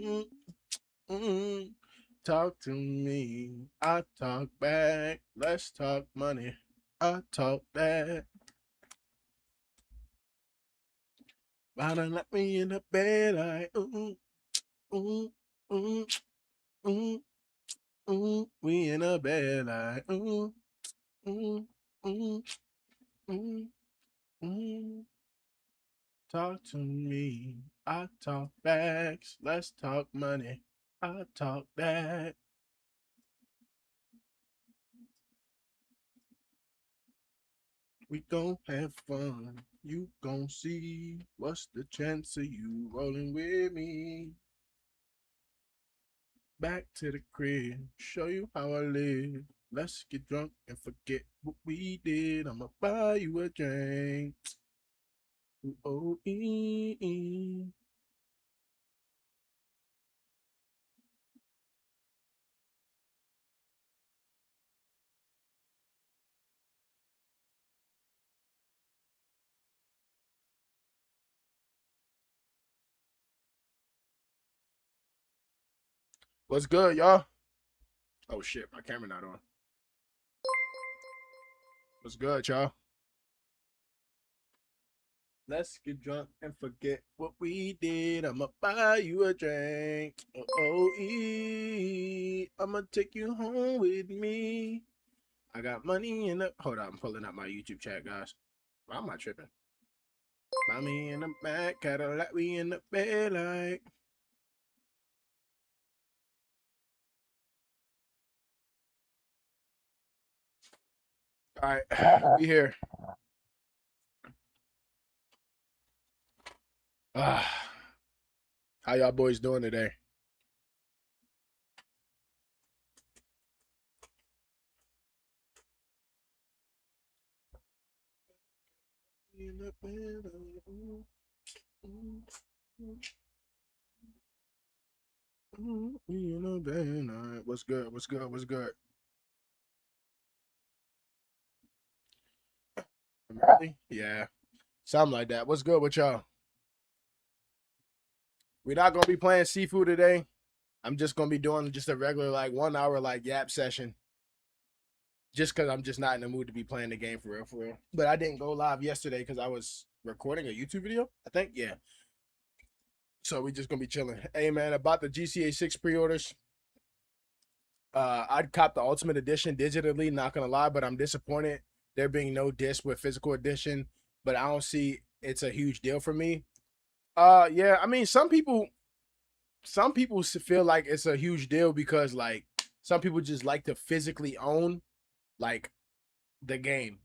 mm, mm. Talk to me. I talk back. Let's talk money. I talk back. Why don't let me in the bed? Mm, mm, mm, we in a bed. Mm, mm, mm, mm. Talk to me. I talk facts. Let's talk money. I talk that. We gon' have fun. You gon' see. What's the chance of you rolling with me? Back to the crib. Show you how I live. Let's get drunk and forget what we did. I'ma buy you a drink. Ooh, What's good, y'all? Oh shit, my camera not on. What's good, y'all? Let's get drunk and forget what we did. I'ma buy you a drink. I'ma take you home with me. I got money in the. Hold on, I'm pulling up my YouTube chat, guys. Why am I tripping? Mommy in the back, Cadillac, we in the bed like. All right, we here. Ah, how y'all boys doing today? In the bed, we in the bed. All right, what's good? What's good? What's good? Really? Yeah, something like that. What's good with y'all? We're not gonna be playing seafood today. I'm just gonna be doing just a regular like 1 hour like Yap session. Just because I'm just not in the mood to be playing the game for real, for real. But I didn't go live yesterday because I was recording a YouTube video. I think, yeah. So we just gonna be chilling. Hey man, about the GCA 6 pre-orders. I'd cop the Ultimate Edition digitally, not gonna lie, but I'm disappointed there being no disc with physical edition. But I don't see it's a huge deal for me. Yeah, I mean some people feel like it's a huge deal because like some people just like to physically own like the game.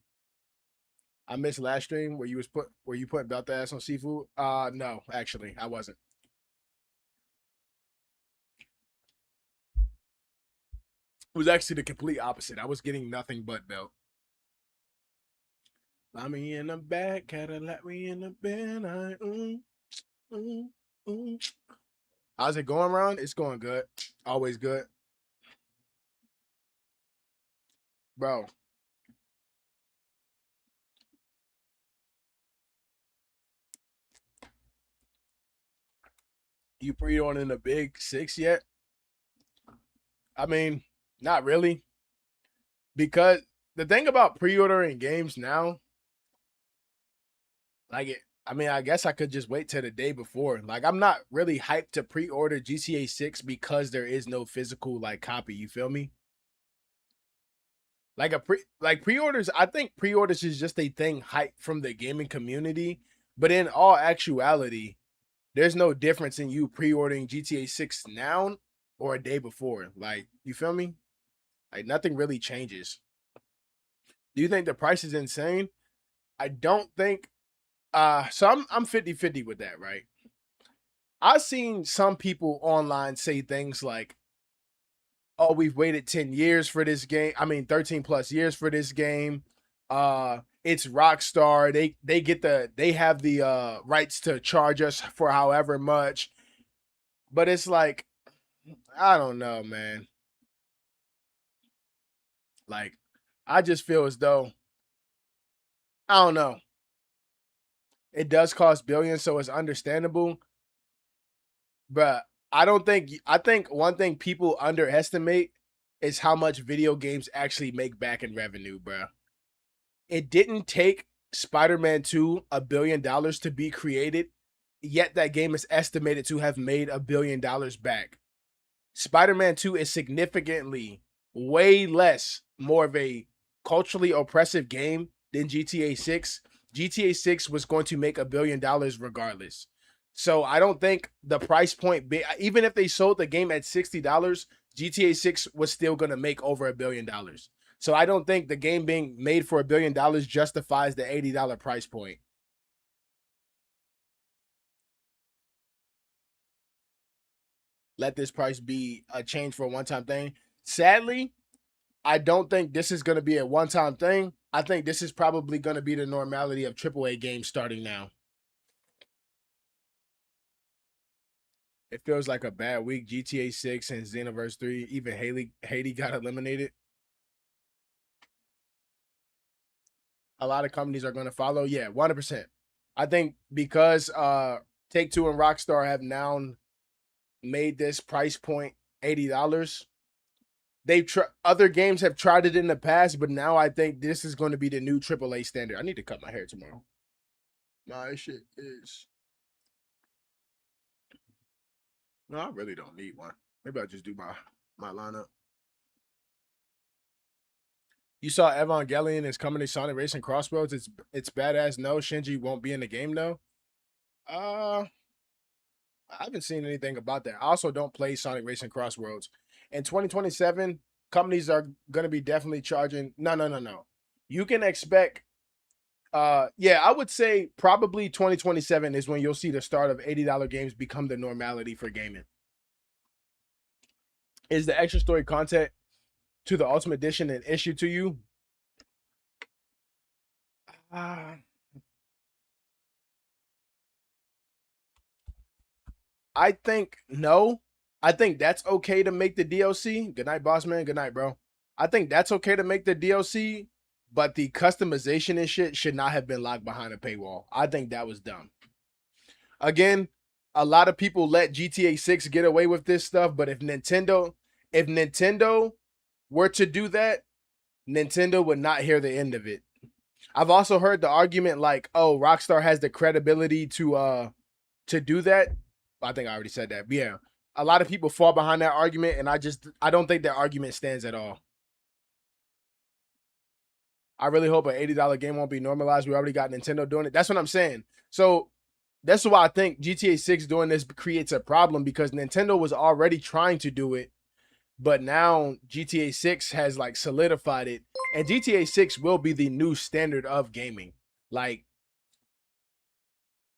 I missed last stream where you put belt ass on seafood. No, actually, I wasn't. It was actually the complete opposite. I was getting nothing but belt. Mommy in the back, Cadillac, we in the bed. Mm, mm. How's it going, Ron? It's going good. Always good, bro. You pre-ordering the big six yet? I mean, not really, because the thing about pre-ordering games now, like it. I mean, I guess I could just wait till the day before. Like, I'm not really hyped to pre-order GTA 6 because there is no physical like copy. You feel me? Like pre-orders. I think pre-orders is just a thing hyped from the gaming community. But in all actuality, there's no difference in you pre-ordering GTA 6 now or a day before. Like, you feel me? Like nothing really changes. Do you think the price is insane? I don't think so I'm 50-50 with that, right? I've seen some people online say things like, "Oh, we've waited 10 years for this game. I mean, 13 plus years for this game. It's Rockstar. They have the rights to charge us for however much." But it's like, I don't know, man. Like, I just feel as though I don't know. It does cost billions, so it's understandable. But I think one thing people underestimate is how much video games actually make back in revenue, bro. It didn't take Spider-Man 2 $1 billion to be created, yet that game is estimated to have made $1 billion back. Spider-Man 2 is significantly way less more of a culturally oppressive game than GTA 6. GTA 6 was going to make $1 billion regardless. So I don't think the price point, even if they sold the game at $60, GTA 6 was still going to make over $1 billion. So I don't think the game being made for $1 billion justifies the $80 price point. Let this price be a change for a one-time thing. Sadly, I don't think this is going to be a one-time thing. I think this is probably going to be the normality of AAA games starting now. It feels like a bad week. GTA 6 and Xenoverse 3, even Haiti got eliminated. A lot of companies are going to follow. Yeah, 100%. I think because Take-Two and Rockstar have now made this price point $80. Other games have tried it in the past, but now I think this is going to be the new AAA standard. I need to cut my hair tomorrow. Nah, this shit is. No, I really don't need one. Maybe I'll just do my lineup. You saw Evangelion is coming to Sonic Racing Crossroads. It's badass. No, Shinji won't be in the game though. Uh, I haven't seen anything about that. I also don't play Sonic Racing Crossroads. In 2027, companies are gonna be definitely charging. No. You can expect. Yeah, I would say probably 2027 is when you'll see the start of $80 games become the normality for gaming. Is the extra story content to the Ultimate Edition an issue to you? Uh, I think no. I think that's okay to make the DLC. Good night, boss man. Good night, bro. I think that's okay to make the DLC, but the customization and shit should not have been locked behind a paywall. I think that was dumb. Again, a lot of people let GTA 6 get away with this stuff, but if Nintendo were to do that, Nintendo would not hear the end of it. I've also heard the argument like, oh, Rockstar has the credibility to do that. I think I already said that. But yeah, a lot of people fall behind that argument, and I don't think that argument stands at all. I really hope an $80 game won't be normalized. We already got Nintendo doing it. That's what I'm saying. So that's why I think GTA 6 doing this creates a problem because Nintendo was already trying to do it, but now GTA 6 has like solidified it, and GTA 6 will be the new standard of gaming. Like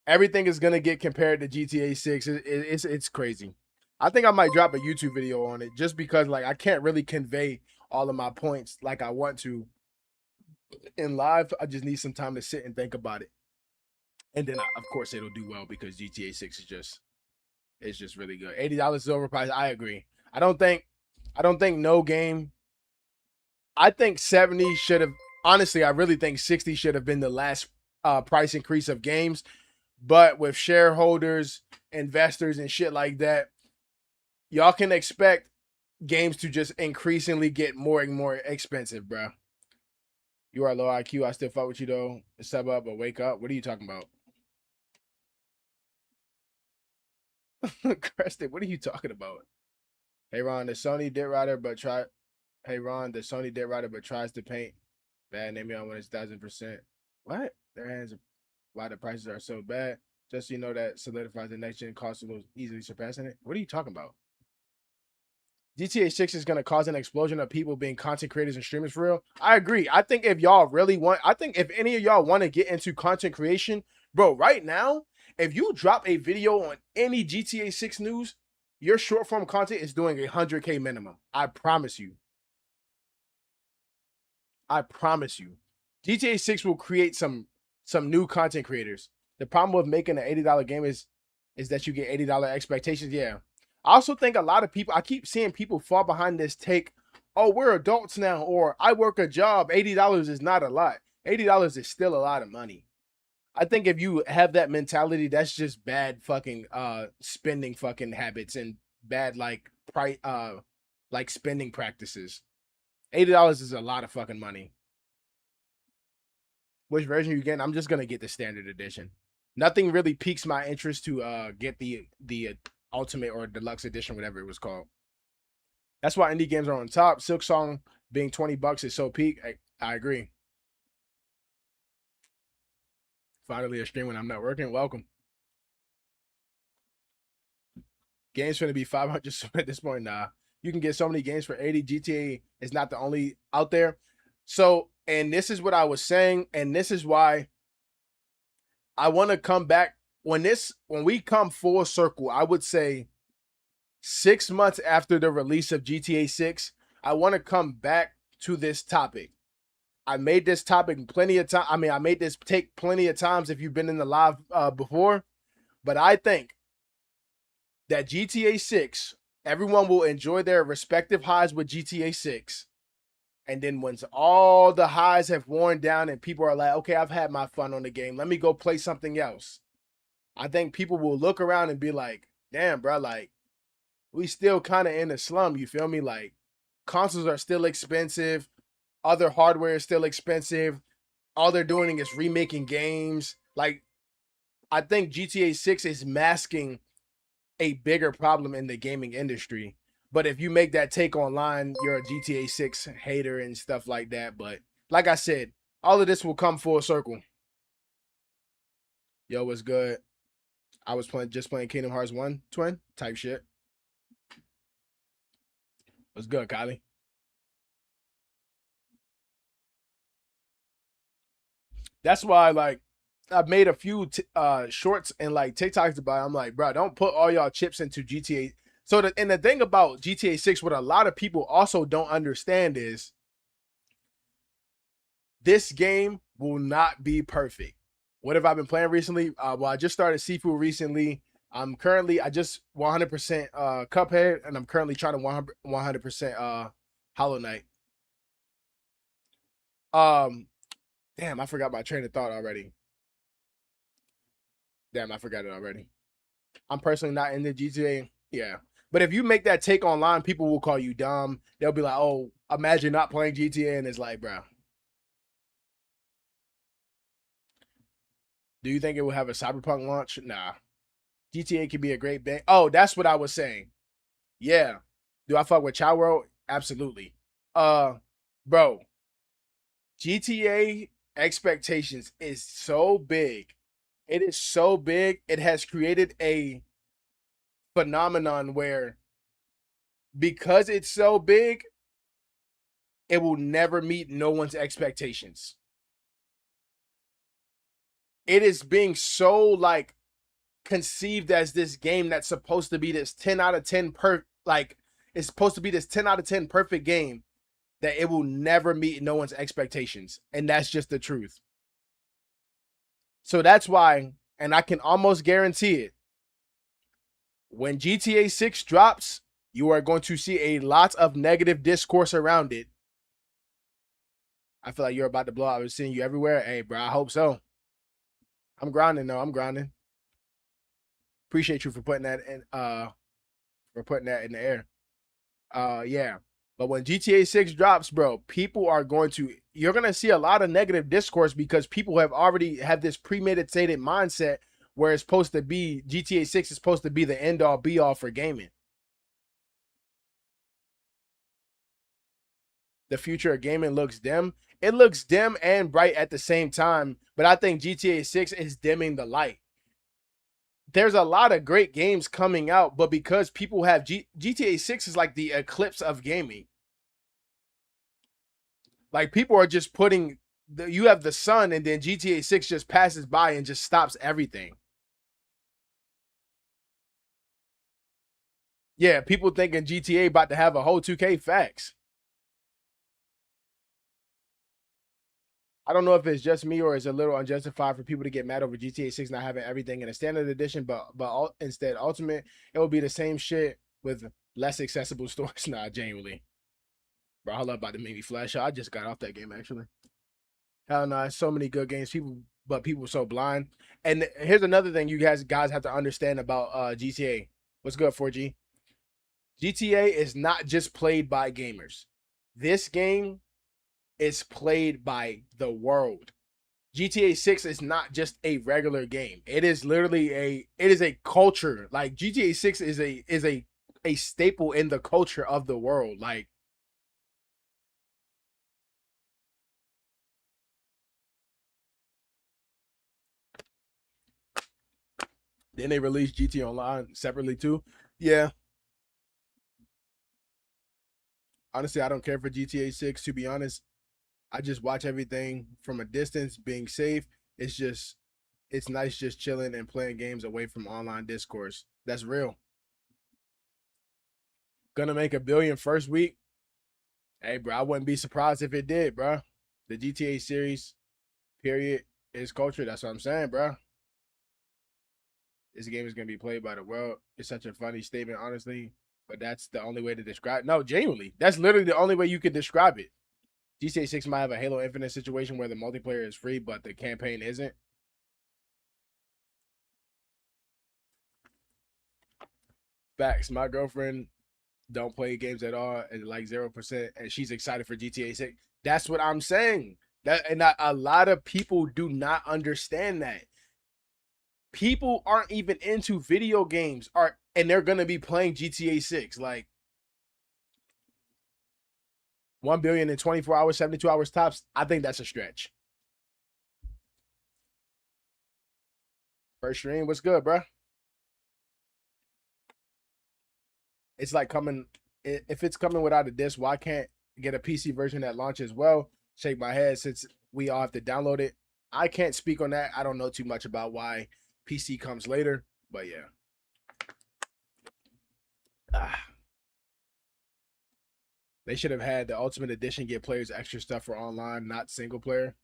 everything is gonna get compared to GTA 6. It's crazy. I think I might drop a YouTube video on it just because like I can't really convey all of my points like I want to in live. I just need some time to sit and think about it, and then of course it'll do well because GTA 6 is just it's just really good. $80 is overpriced. I agree. I don't think no game. I think 70 should have. Honestly, I really think 60 should have been the last price increase of games. But with shareholders, investors, and shit like that, y'all can expect games to just increasingly get more and more expensive, bro. You are low IQ. I still fuck with you though. Sub up or wake up. What are you talking about? Crested, what are you talking about? Hey Ron, the Sony Dead Rider, but try. Hey Ron, the Sony Dead Rider, but tries to paint bad. Name me on when it's 1,000%. What? Their hands. Why the prices are so bad? Just so you know that solidifies the next gen console easily surpassing it. What are you talking about? GTA 6 is going to cause an explosion of people being content creators and streamers for real. I agree. I think if y'all really want, I think if any of y'all want to get into content creation, bro, right now, if you drop a video on any GTA 6 news, your short form content is doing 100K minimum. I promise you. I promise you. GTA 6 will create some new content creators. The problem with making an $80 game is that you get $80 expectations. Yeah. I also think a lot of people, I keep seeing people fall behind this take, oh, we're adults now, or I work a job. $80 is not a lot. $80 is still a lot of money. I think if you have that mentality, that's just bad fucking spending fucking habits and bad price like spending practices. $80 is a lot of fucking money. Which version you getting? I'm just gonna get the standard edition. Nothing really piques my interest to get the ultimate or deluxe edition, whatever it was called. That's why indie games are on top. Silk Song being $20 is so peak. I agree. Finally a stream when I'm not working. Welcome. Games finna be 500 at this point. Nah, you can get so many games for 80. GTA is not the only out there. So, and this is what I was saying, and this is why I want to come back when we come full circle. I would say 6 months after the release of GTA 6, I want to come back to this topic. I made this topic plenty of time. I mean, I made this take plenty of times if you've been in the live before, but I think that GTA 6, everyone will enjoy their respective highs with GTA 6. And then once all the highs have worn down and people are like, okay, I've had my fun on the game, let me go play something else. I think people will look around and be like, damn, bro, like, we still kind of in a slum, you feel me? Like, consoles are still expensive. Other hardware is still expensive. All they're doing is remaking games. Like, I think GTA 6 is masking a bigger problem in the gaming industry. But if you make that take online, you're a GTA 6 hater and stuff like that. But like I said, all of this will come full circle. Yo, what's good? I was just playing Kingdom Hearts 1 twin type shit. What's good, Kylie? That's why, like, I've made a few shorts and like TikToks about it. I'm like, bro, don't put all y'all chips into GTA. So the thing about GTA 6, what a lot of people also don't understand is this game will not be perfect. What have I been playing recently? Well, I just started Seafood recently. I just 100% Cuphead, and I'm currently trying to 100% Hollow Knight. Damn, I forgot my train of thought already. Damn, I forgot it already. I'm personally not in the GTA. Yeah. But if you make that take online, people will call you dumb. They'll be like, oh, imagine not playing GTA. And it's like, bro. Do you think it will have a Cyberpunk launch? Nah. GTA could be a great bang. Oh, that's what I was saying. Yeah. Do I fuck with Chow World? Absolutely. Bro, GTA expectations is so big. It is so big. It has created a phenomenon where because it's so big, it will never meet no one's expectations. It is being so like conceived as this game that's supposed to be this 10 out of 10 it's supposed to be this 10 out of 10 perfect game that it will never meet no one's expectations. And that's just the truth. So that's why, and I can almost guarantee it, when GTA 6 drops, you are going to see a lot of negative discourse around it. I feel like you're about to blow up. I was seeing you everywhere. Hey, bro, I hope so. I'm grinding, though. I'm grinding. Appreciate you for putting that in the air. Yeah. But when GTA 6 drops, bro, people are you're gonna see a lot of negative discourse because people have already have this premeditated mindset where it's supposed to be GTA 6 is supposed to be the end all be all for gaming. The future of gaming looks dim. It looks dim and bright at the same time, but I think GTA 6 is dimming the light. There's a lot of great games coming out, but because people have GTA 6 is like the eclipse of gaming. Like people are just you have the sun and then GTA 6 just passes by and just stops everything. Yeah, people thinking GTA about to have a whole 2K facts. I don't know if it's just me or it's a little unjustified for people to get mad over GTA 6 not having everything in a standard edition, but instead ultimate, it will be the same shit with less accessible stores. Nah, genuinely. Bro, I love about to make me flash out. I just got off that game actually. Hell no, so many good games. People but people were so blind. And here's another thing you guys have to understand about GTA. What's good, 4G? GTA is not just played by gamers. This game is played by the world. GTA 6 is not just a regular game. It is literally a culture. Like GTA 6 is a staple in the culture of the world. Like then they released GT Online separately too. Yeah, honestly, I don't care for GTA 6 to be honest. I just watch everything from a distance, being safe. It's just it's nice just chilling and playing games away from online discourse. That's real. Gonna make a billion first week. Hey, bro, I wouldn't be surprised if it did, bro. The GTA series, period, is culture. That's what I'm saying, bro. This game is gonna be played by the world. It's such a funny statement, honestly, but that's the only way to describe. No, genuinely, that's literally the only way you could describe it. GTA 6 might have a Halo Infinite situation where the multiplayer is free, but the campaign isn't. Facts. My girlfriend don't play games at all and like 0%, and she's excited for GTA 6. That's what I'm saying. A lot of people do not understand that. People aren't even into video games are and they're gonna be playing GTA 6. Like 1 billion in 24 hours, 72 hours tops. I think that's a stretch. First stream, what's good, bro? It's like coming if it's coming without a disc, why can't get a PC version that launches well? Shake my head since we all have to download it. I can't speak on that. I don't know too much about why PC comes later, but yeah. Ah, they should have had the Ultimate Edition get players extra stuff for online, not single player.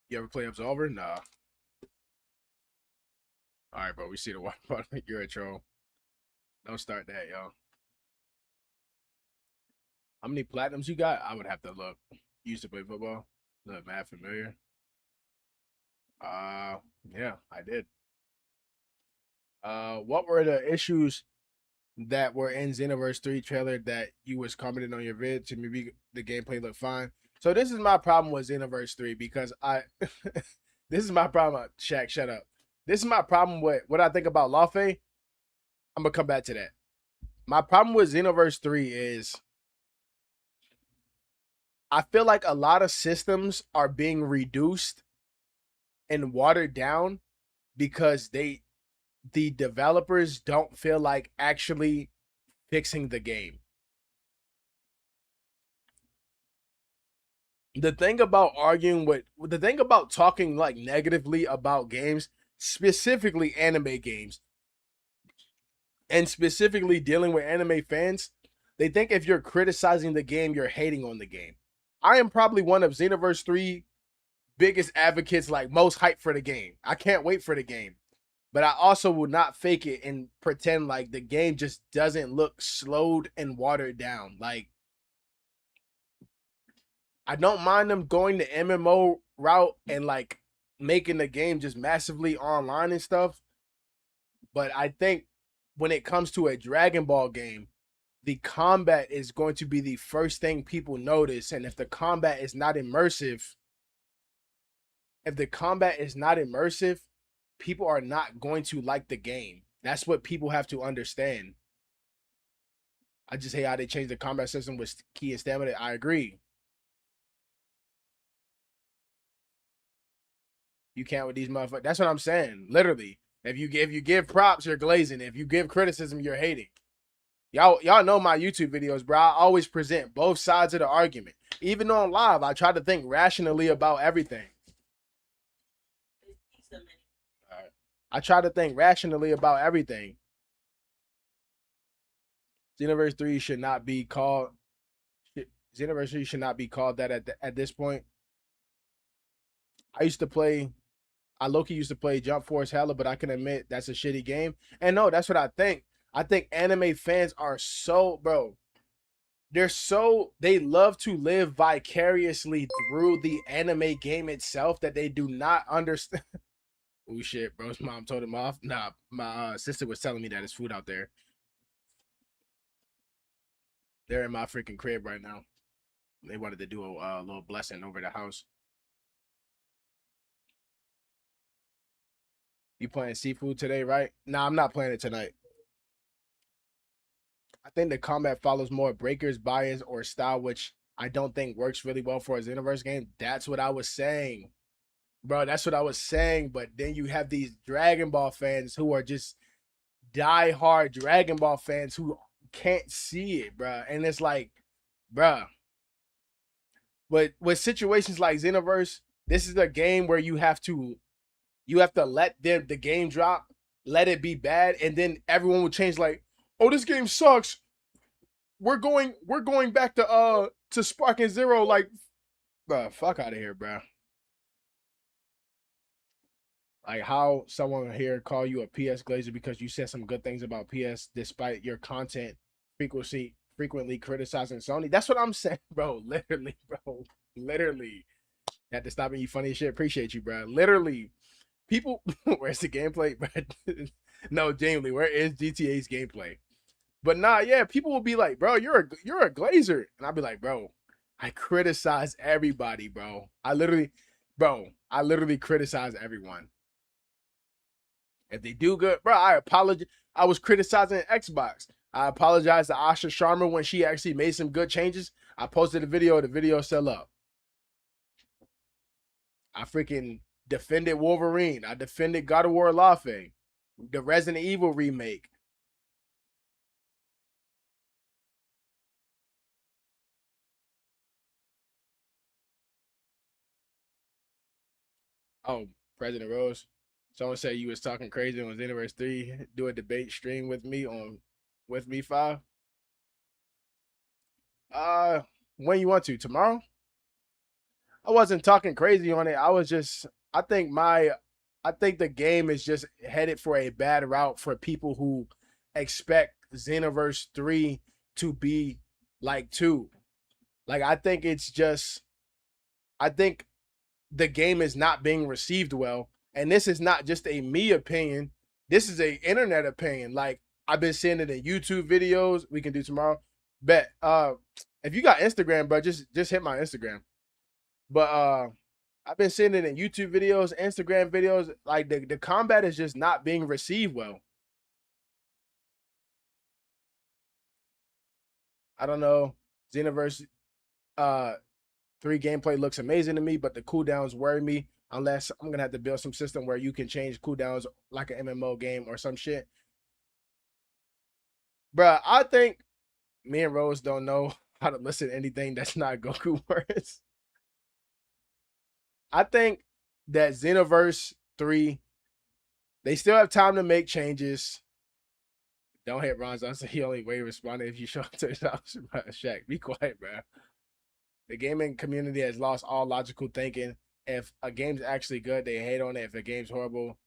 You ever play Absolver? Nah. All right, bro. We see the one. You're a troll. Don't start that, y'all. How many platinums you got? I would have to look. You used to play football. Look, mad familiar. Uh, yeah, I did. What were the issues that were in Xenoverse 3 trailer that you was commenting on your vid to maybe the gameplay looked fine? So this is my problem with Xenoverse 3 because I this is my problem. Shaq, shut up. This is my problem with what I think about Lawfay. I'm gonna come back to that. My problem with Xenoverse 3 is I feel like a lot of systems are being reduced and watered down because the developers don't feel like actually fixing the game. The thing about talking like negatively about games, specifically anime games, and specifically dealing with anime fans, they think if you're criticizing the game, you're hating on the game. I am probably one of Xenoverse 3 biggest advocates, like most hype for the game. I can't wait for the game. But I also will not fake it and pretend like the game just doesn't look slowed and watered down. Like I don't mind them going the MMO route and like making the game just massively online and stuff. But I think when it comes to a Dragon Ball game, the combat is going to be the first thing people notice. And if the combat is not immersive, people are not going to like the game. That's what people have to understand. I just hate how they changed the combat system with key and stamina. I agree. You can't with these motherfuckers. That's what I'm saying. Literally. If you give props, you're glazing. If you give criticism, you're hating. Y'all know my YouTube videos, bro. I always present both sides of the argument. Even on live, I try to think rationally about everything. All right. I try to think rationally about everything. Xenoverse 3 should not be called Xenoverse 3 should not be called that at this point. I used to play I low-key used to play Jump Force hella, but I can admit that's a shitty game. And no, that's what I think. I think anime fans are so, bro, they love to live vicariously through the anime game itself that they do not understand. Oh shit, bro's mom told him off. Nah, my sister was telling me that it's food out there. They're in my freaking crib right now. They wanted to do a little blessing over the house. You playing seafood today, right? Nah, I'm not playing it tonight. I think the combat follows more breakers, bias, or style, which I don't think works really well for a Xenoverse game. That's what I was saying, bro. That's what I was saying. But then you have these Dragon Ball fans who are just die-hard Dragon Ball fans who can't see it, bro. And it's like, bro. But with situations like Xenoverse, this is a game where you have to let the game drop, let it be bad, and then everyone will change like, oh, this game sucks. We're going back to Spark and Zero, like, bro, fuck out of here, bro. Like how someone here call you a PS Glazer because you said some good things about PS despite your content frequently criticizing Sony. That's what I'm saying, bro. Literally, bro. Literally. Had to stop being you funny as shit. Appreciate you, bro. Literally. People, where's the gameplay? No, genuinely, where is GTA's gameplay? But nah, yeah, people will be like, bro, you're a glazer. And I'll be like, bro, I criticize everybody, bro. I literally criticize everyone. If they do good, bro, I apologize. I was criticizing Xbox. I apologize to Asha Sharma when she actually made some good changes. I posted a video. The video still up. I freaking defended Wolverine. I defended God of War Lafe, the Resident Evil remake. Oh, President Rose. Someone said you was talking crazy on Xenoverse 3. Do a debate stream with me on with me 5. Uh when you want to? Tomorrow? I wasn't talking crazy on it. I was just I think the game is just headed for a bad route for people who expect Xenoverse 3 to be like 2. Like I think the game is not being received well. And this is not just a me opinion. This is a internet opinion. Like I've been seeing it in YouTube videos. We can do tomorrow. Bet. If you got Instagram, bro, just hit my Instagram. But I've been seeing it in YouTube videos, Instagram videos. Like the combat is just not being received well. I don't know. Xenoverse uh 3 gameplay looks amazing to me, but the cooldowns worry me. Unless I'm gonna have to build some system where you can change cooldowns like an MMO game or some shit. Bruh, I think me and Rose don't know how to listen to anything that's not Goku words. I think that Xenoverse 3, they still have time to make changes. Don't hit Ron's. That's the only way responding if you show up to his house. Shaq, be quiet, bro. The gaming community has lost all logical thinking. If a game's actually good, they hate on it. If a game's horrible,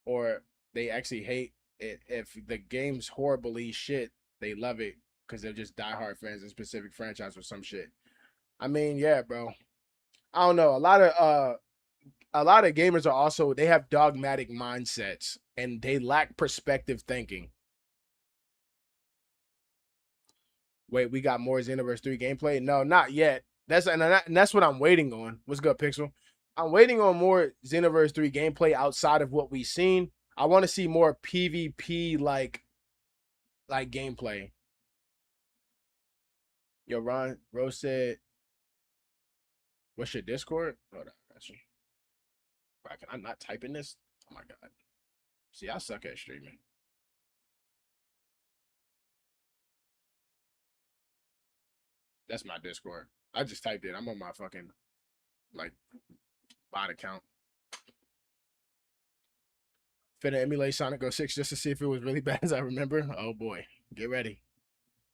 or they actually hate it. If the game's horribly shit, they love it because they're just diehard fans of specific franchise or some shit. I mean, yeah, bro. I don't know. A lot of gamers are also they have dogmatic mindsets and they lack perspective thinking. Wait, we got more Xenoverse 3 gameplay? No, not yet. And that's what I'm waiting on. What's good, Pixel? I'm waiting on more Xenoverse 3 gameplay outside of what we've seen. I want to see more PvP like gameplay. Yo, Ron Rose said, "What's your Discord?" Hold on, got you. Bro, can I not type in this? Oh my god. See, I suck at streaming. That's my Discord. I just typed it. I'm on my fucking like bot account. Finna emulate Sonic 06 just to see if it was really bad as I remember. Oh boy, get ready.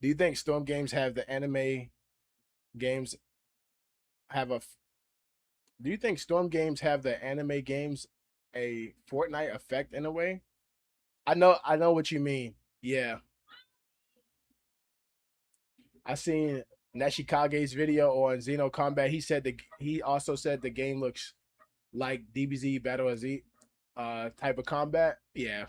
Do you think Storm Games have the anime games have a? Do you think Storm Games have the anime games a Fortnite effect in a way. I know what you mean. Yeah, I seen Neshikage's video on Xeno Combat. He also said the game looks like DBZ Battle of Z type of combat. Yeah,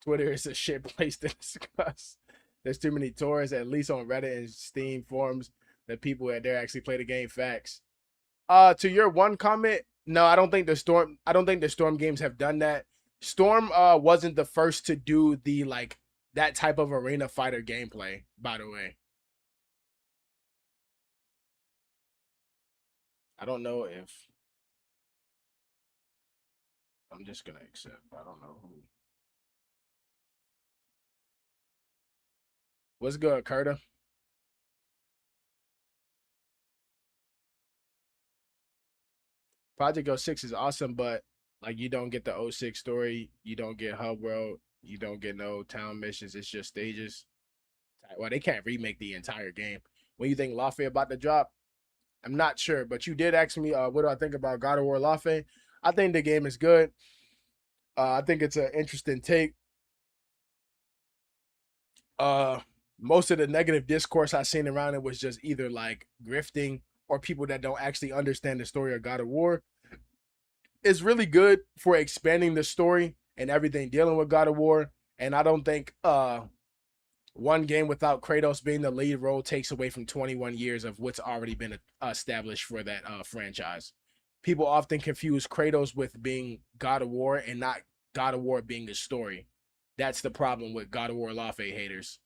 Twitter is a shit place to discuss. There's too many tourists, at least on Reddit and Steam forums, that people that there actually play the game. Facts. To your one comment, no, I don't think the Storm games have done that. Storm wasn't the first to do the like that type of arena fighter gameplay, by the way. I don't know if I'm just gonna accept. I don't know who. What's good, Curta? Project 06 is awesome, but like you don't get the 06 story, you don't get hub world, you don't get no town missions. It's just stages. Well, they can't remake the entire game. When you think Lafayette about to drop, I'm not sure, but you did ask me, what do I think about God of War Lafayette? I think the game is good. I think it's an interesting take. Uh, Most of the negative discourse I seen around it was just either like grifting or people that don't actually understand the story of God of War. It's really good for expanding the story and everything dealing with God of War. And I don't think one game without Kratos being the lead role takes away from 21 years of what's already been established for that franchise. People often confuse Kratos with being God of War and not God of War being a story. That's the problem with God of War Lawfare haters.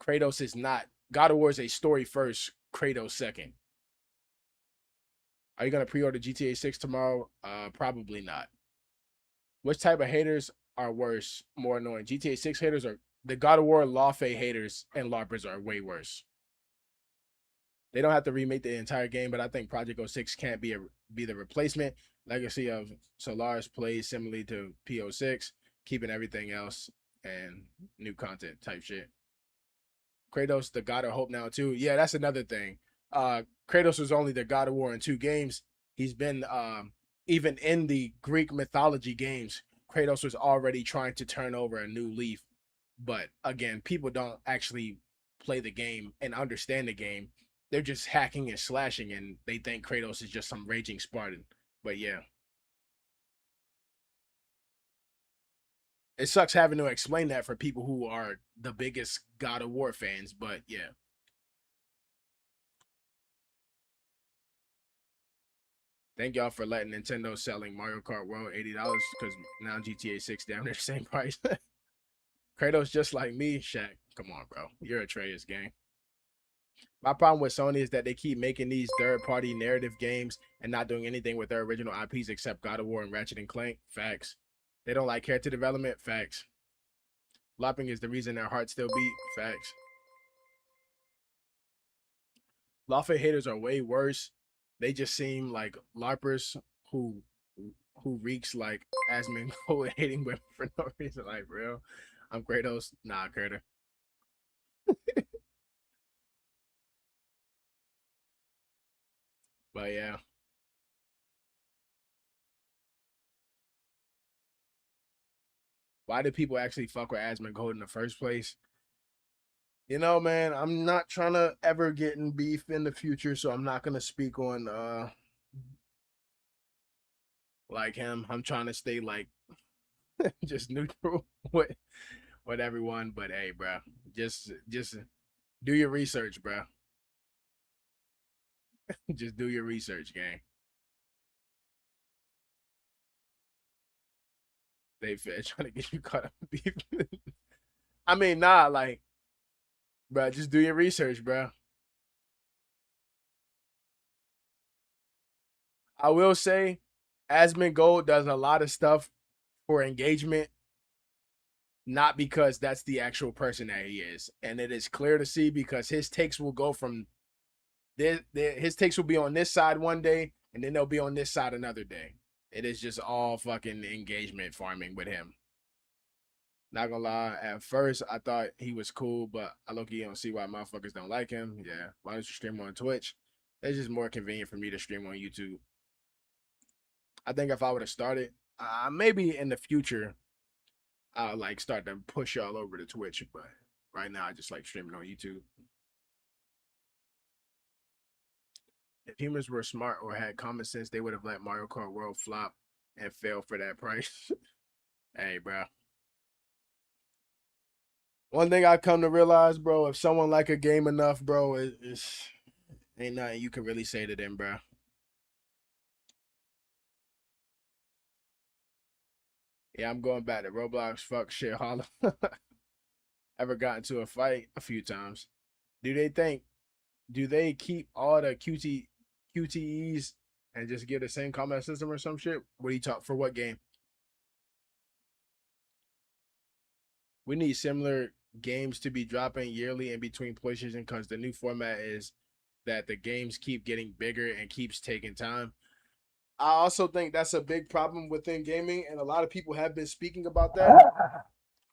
Kratos is not. God of War is a story first, Kratos second. Are you gonna pre-order GTA 6 tomorrow? Probably not. Which type of haters are worse, more annoying? GTA 6 haters or the God of War Lawfare haters and LARPers are way worse. They don't have to remake the entire game, but I think Project 06 can't be the replacement. Legacy of Solaris plays similarly to PO6, keeping everything else and new content type shit. Kratos, the God of Hope now too. Yeah, that's another thing. Kratos was only the God of War in two games. He's been even in the Greek mythology games. Kratos was already trying to turn over a new leaf, but again, people don't actually play the game and understand the game. They're just hacking and slashing, and they think Kratos is just some raging Spartan. But yeah, it sucks having to explain that for people who are the biggest God of War fans. But yeah, thank y'all for letting Nintendo selling Mario Kart World $80 because now GTA 6 down there the same price. Kratos just like me, Shaq. Come on, bro. You're a Atreus gang. My problem with Sony is that they keep making these third-party narrative games and not doing anything with their original IPs except God of War and Ratchet and Clank. Facts. They don't like character development. Facts. Lopping is the reason their hearts still beat. Facts. Lawfare haters are way worse. They just seem like LARPers who who reeks like Asmongold hating women for no reason. Like, bro, I'm Kratos. Nah, Carter. But yeah, why did people actually fuck with Asmongold in the first place? You know, man, I'm not trying to ever get in beef in the future, so I'm not gonna speak on like him. I'm trying to stay like just neutral with everyone. But hey, bro, just do your research, bro. Just do your research, gang. They fed trying to get you caught up in beef. I mean, nah, like, bro, just do your research, bro. I will say, Asmongold does a lot of stuff for engagement, not because that's the actual person that he is, and it is clear to see because his takes will go from his takes will be on this side one day, and then they'll be on this side another day. It is just all fucking engagement farming with him. Not gonna lie, at first I thought he was cool, but I look don't see why motherfuckers don't like him. Yeah, why don't you stream on Twitch? It's just more convenient for me to stream on YouTube. I think if I would have started, maybe in the future, I'll like start to push y'all over to Twitch. But right now, I just like streaming on YouTube. If humans were smart or had common sense, they would have let Mario Kart World flop and fail for that price. Hey, bro. One thing I come to realize, bro, if someone like a game enough, bro, it's ain't nothing you can really say to them, bro. Yeah, I'm going back to Roblox. Fuck shit, holla. Ever got into a fight? A few times. Do they think? Do they keep all the QTEs and just give the same combat system or some shit? What do you talk for? What game? We need similar games to be dropping yearly in between PlayStation because the new format is that the games keep getting bigger and keeps taking time. I also think that's a big problem within gaming, and a lot of people have been speaking about that.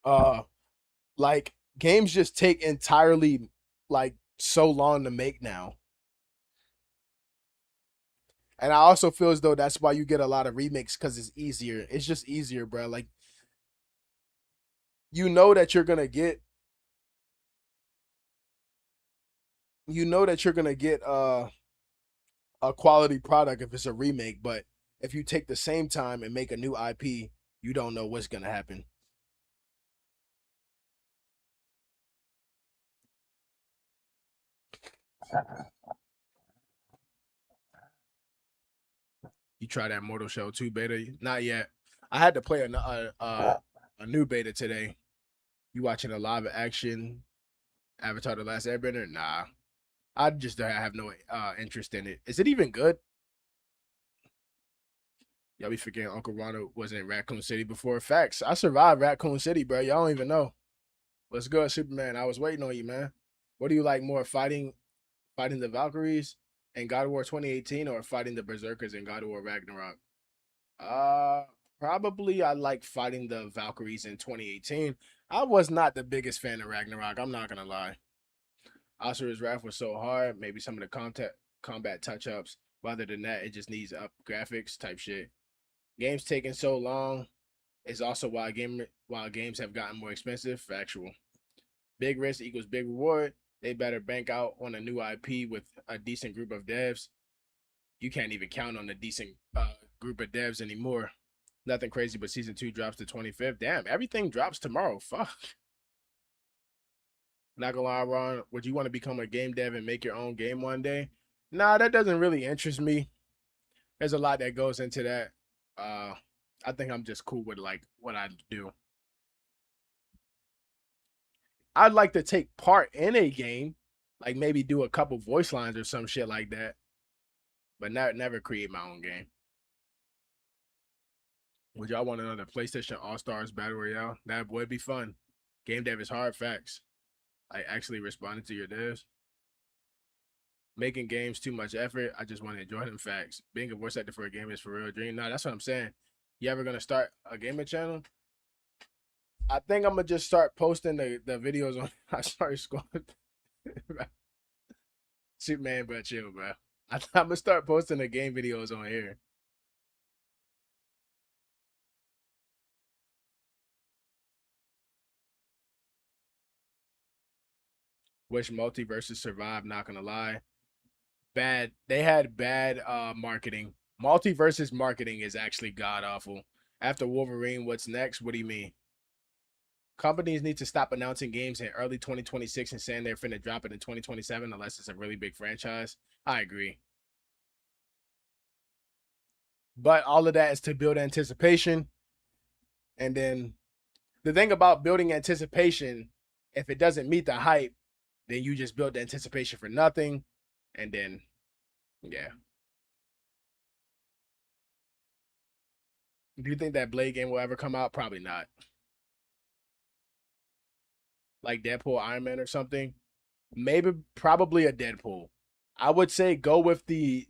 Uh, like games just take entirely like so long to make now, and I also feel as though that's why you get a lot of remakes because it's easier. It's just easier, bro. Like you know that you're gonna get, you know that you're gonna get a quality product if it's a remake, but if you take the same time and make a new IP, you don't know what's gonna happen. You try that Mortal Shell 2 beta? Not yet. I had to play a new beta today. You watching a live action Avatar: The Last Airbender? Nah, I just have no interest in it. Is it even good? Y'all be forgetting Uncle Ronald was in Raccoon City before. Facts. I survived Raccoon City, bro. Y'all don't even know. What's good, Superman? I was waiting on you, man. What do you like more, fighting the Valkyries in God of War 2018 or fighting the Berserkers in God of War Ragnarok? Uh, Probably I like fighting the Valkyries in 2018. I was not the biggest fan of Ragnarok. I'm not gonna lie. Asura's Wrath was so hard. Maybe some of the combat touch ups. Rather than that, it just needs up graphics type shit. Games taking so long is also why games have gotten more expensive. Factual. Big risk equals big reward. They better bank out on a new IP with a decent group of devs. You can't even count on a decent group of devs anymore. Nothing crazy, but season 2 drops the 25th. Damn, everything drops tomorrow. Fuck. Not gonna lie, Ron. Would you want to become a game dev and make your own game one day? Nah, that doesn't really interest me. There's a lot that goes into that. Uh, I think I'm just cool with like what I do. I'd like to take part in a game, like maybe do a couple voice lines or some shit like that, but not never create my own game. Would y'all want another PlayStation All Stars Battle Royale? That would be fun. Game dev is hard. Facts. Like actually responding to your devs. Making games too much effort. I just want to enjoy them. Facts. Being a voice actor for a game is for real dream. No, that's what I'm saying. You ever gonna start a gaming channel? I think I'm gonna just start posting the videos on. I started scrolling. Superman, but chill, bro. I'm gonna start posting the game videos on here. Wish multiverses survived. Not gonna lie, bad. They had bad marketing. Multiverses marketing is actually god awful. After Wolverine, what's next? What do you mean? Companies need to stop announcing games in early 2026 and saying they're finna drop it in 2027 unless it's a really big franchise. I agree. But all of that is to build anticipation. And then the thing about building anticipation, if it doesn't meet the hype, then you just build the anticipation for nothing. And then, yeah. Do you think that Blade game will ever come out? Probably not. Like Deadpool, Iron Man, or something. Maybe, probably a Deadpool. I would say go with the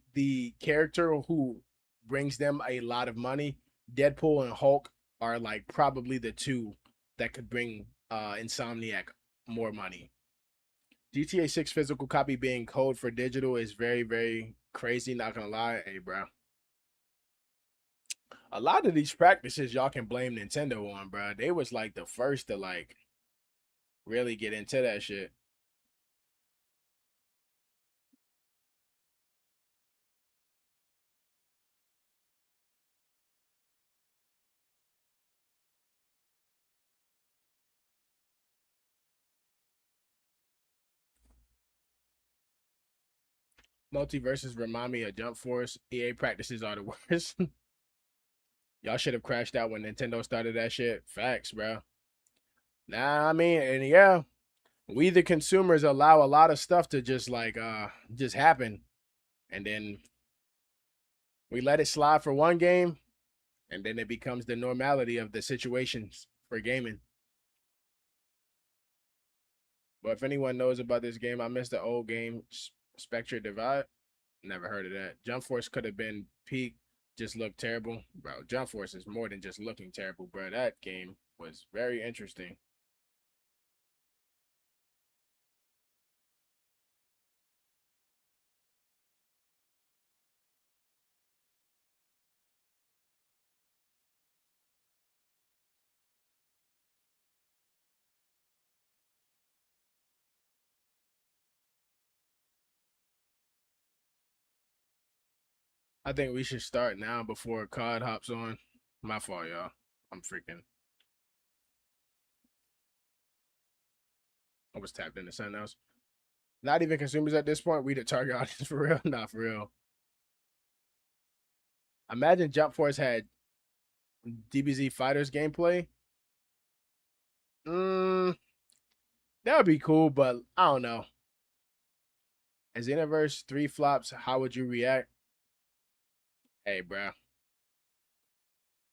character who brings them a lot of money. Deadpool and Hulk are like probably the two that could bring Insomniac more money. GTA 6 physical copy being code for digital is very, very crazy. Not gonna lie, hey, bro. A lot of these practices y'all can blame Nintendo on, bro. They was like the first to like really get into that shit. Multiverses remind me of Jump Force. EA practices are the worst. Y'all should have crashed out when Nintendo started that shit. Facts, bro. Nah, I mean, and yeah, we the consumers allow a lot of stuff to just happen, and then we let it slide for one game, and then it becomes the normality of the situations for gaming. But if anyone knows about this game, I missed the old game, Spectre Divide. Never heard of that. Jump Force could have been peak, just looked terrible. Bro, Jump Force is more than just looking terrible, bro. That game was very interesting. I think we should start now before COD hops on. My fault, y'all. I'm freaking. I was tapped into something else. Not even consumers at this point. We the target audience for real. Not for real. Imagine Jump Force had DBZ Fighters gameplay. Mm, that would be cool, but I don't know. As Universe 3 flops, how would you react? Hey, bro.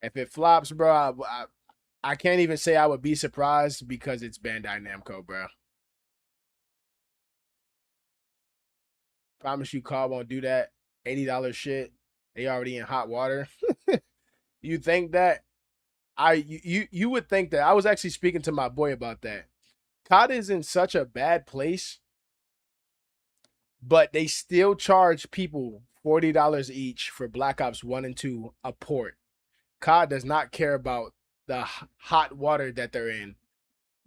If it flops, bro, I can't even say I would be surprised because it's Bandai Namco, bro. Promise you, Carl won't do that. $80 shit. They already in hot water. You think that? You would think that. I was actually speaking to my boy about that. COD is in such a bad place, but they still charge people $40 each for Black Ops 1 and 2 a port. COD does not care about the hot water that they're in,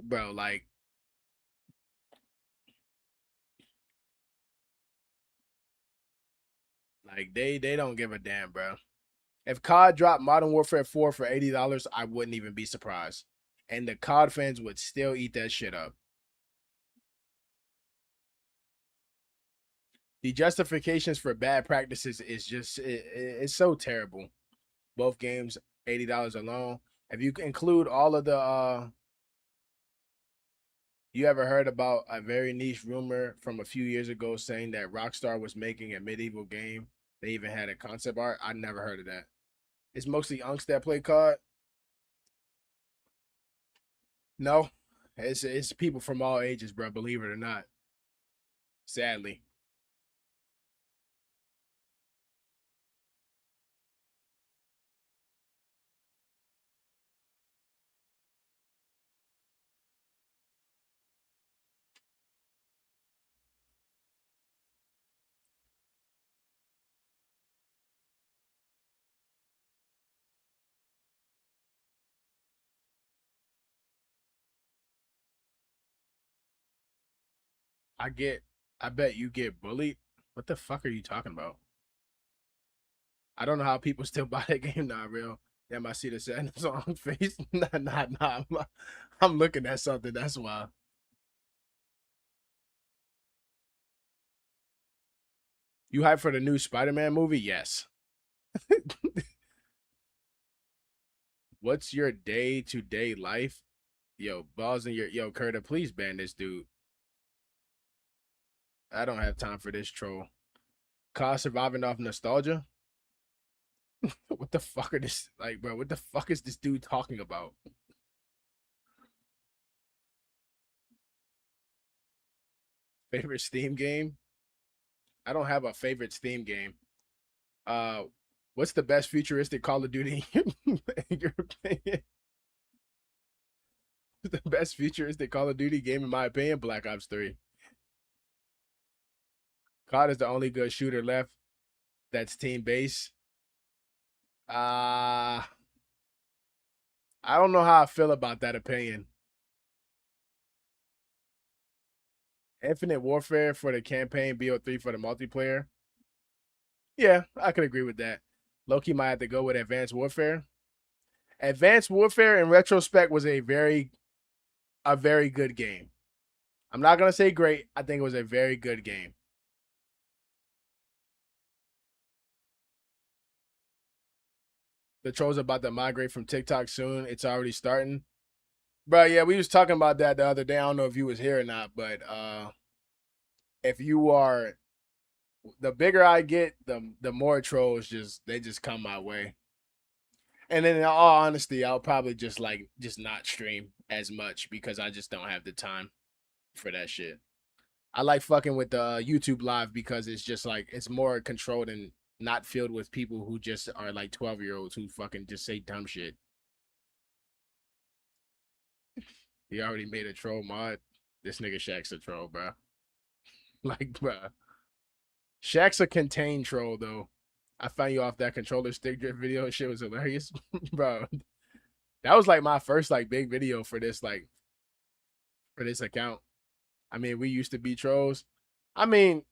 bro. Like they don't give a damn, bro. If COD dropped Modern Warfare 4 for $80, I wouldn't even be surprised. And the COD fans would still eat that shit up. The justifications for bad practices is just it's so terrible. Both games, $80 alone. If you include all of the you ever heard about a very niche rumor from a few years ago saying that Rockstar was making a medieval game? They even had a concept art. I never heard of that. It's mostly unks that play COD. No, it's people from all ages, bro. Believe it or not. Sadly, I get. I bet you get bullied. What the fuck are you talking about? I don't know how people still buy that game. Not real. Damn, I see the sadness on his face. Nah. I'm looking at something. That's why. You hype for the new Spider-Man movie? Yes. What's your day-to-day life? Yo, balls in your yo, Curta, please ban this dude. I don't have time for this troll. Cause surviving off nostalgia? What the fuck are this like, bro? What the fuck is this dude talking about? Favorite Steam game? I don't have a favorite Steam game. Uh, what's the best futuristic Call of Duty in your opinion? The best futuristic Call of Duty game in my opinion? Black Ops 3. COD is the only good shooter left that's team based. Uh I don't know how I feel about that opinion. Infinite Warfare for the campaign, BO3 for the multiplayer. Yeah, I could agree with that. Loki might have to go with Advanced Warfare. Advanced Warfare in retrospect was a very good game. I'm not gonna say great. I think it was a very good game. The trolls about to migrate from TikTok soon. It's already starting. Bro, yeah, we was talking about that the other day. I don't know if you was here or not, but if you are the bigger I get, the more trolls just come my way. And then in all honesty, I'll probably just not stream as much because I just don't have the time for that shit. I like fucking with the YouTube live because it's just like it's more controlled and not filled with people who just are like 12-year-olds who fucking just say dumb shit. He already made a troll mod. This nigga Shaq's a troll, bro. Like, bro. Shaq's a contained troll though. I found you off that controller stick drift video. Shit was hilarious, bro. That was like my first like big video for this account. I mean, we used to be trolls. I mean,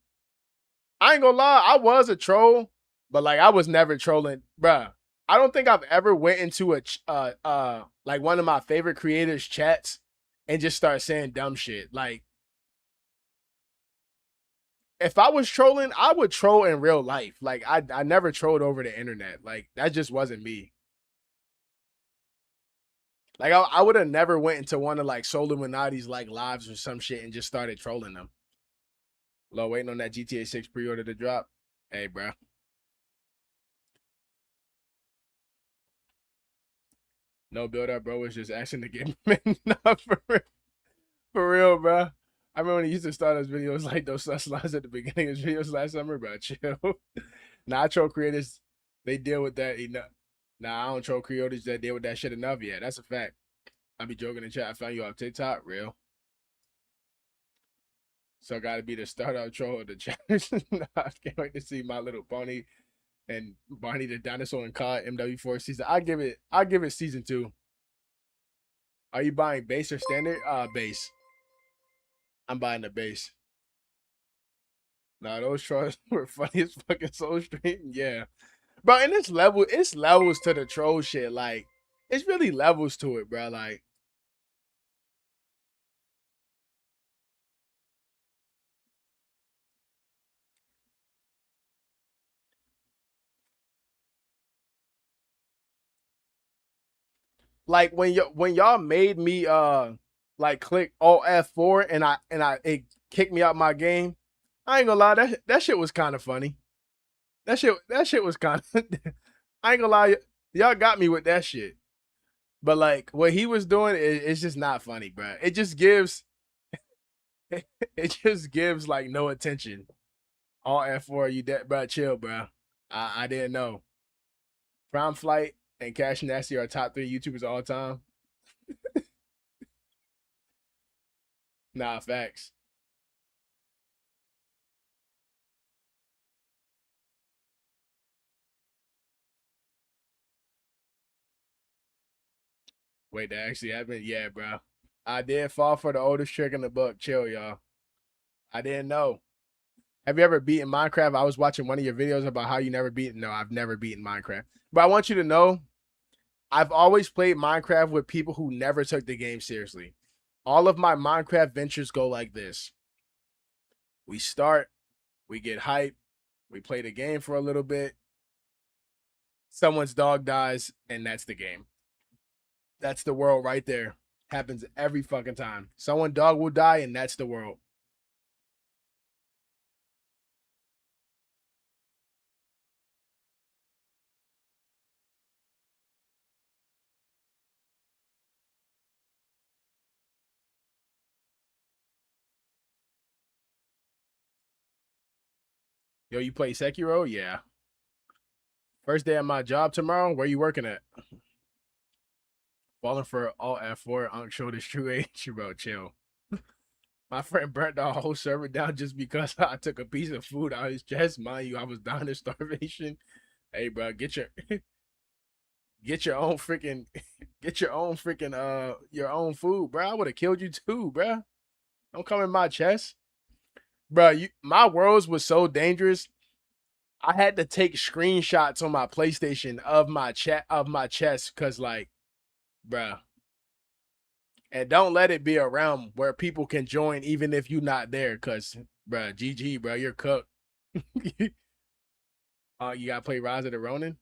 I ain't gonna lie, I was a troll, but like I was never trolling, bruh. I don't think I've ever went into like one of my favorite creators' chats and just start saying dumb shit. Like if I was trolling, I would troll in real life. Like I never trolled over the internet. Like that just wasn't me. Like I would have never went into one of like Soluminati's like lives or some shit and just started trolling them. Low waiting on that GTA 6 pre-order to drop. Hey, bro. No build up, bro. Was just asking to get nah, for real, bro. I remember when he used to start his videos like those sus lines at the beginning of his videos last summer, bro. Chill. Nah, I troll creators, they deal with that enough. Nah, I don't troll creators that deal with that shit enough. Yeah, that's a fact. I be joking in chat. I found you on TikTok. Real. So gotta be the startup troll of the chat. Nah, I can't wait to see My Little Pony and Barney the Dinosaur and COD MW4 season. I give it season 2. Are you buying base or standard? Base. I'm buying the base. Nah, those trolls were funny as fucking Soul Stream. Yeah. Bro, and it's levels to the troll shit. Like, it's really levels to it, bro. Like when y'all made me like click all F4 and I it kicked me out my game. I ain't gonna lie, that shit was kind of funny. That shit was kind of I ain't gonna lie, y'all got me with that shit. But like what he was doing it's just not funny, bro. It just gives like no attention. All F4, you dead, bro. Chill, bro. I didn't know. Prime Flight and Cash Nasty are top 3 YouTubers all time. Nah, facts. Wait, that actually happened? Yeah, bro. I did fall for the oldest trick in the book. Chill, y'all. I didn't know. Have you ever beaten Minecraft? I was watching one of your videos about how you never beat. No, I've never beaten Minecraft. But I want you to know, I've always played Minecraft with people who never took the game seriously. All of my Minecraft ventures go like this. We start, we get hype, we play the game for a little bit, someone's dog dies, and that's the game. That's the world right there. Happens every fucking time. Someone dog will die, and that's the world. Yo, you play Sekiro? Yeah. First day at my job tomorrow. Where you working at? Falling for all F4. Unc showed his true age, bro. Chill. My friend burnt the whole server down just because I took a piece of food out of his chest. Mind you, I was dying of starvation. Hey, bro, get your Get your own freaking get your own food, bro. I would have killed you too, bro. Don't come in my chest. Bro, my worlds was so dangerous. I had to take screenshots on my PlayStation of my chest cuz like, bro. And don't let it be around where people can join even if you not there cuz bro, GG, bro, you're cooked. You got to play Rise of the Ronin.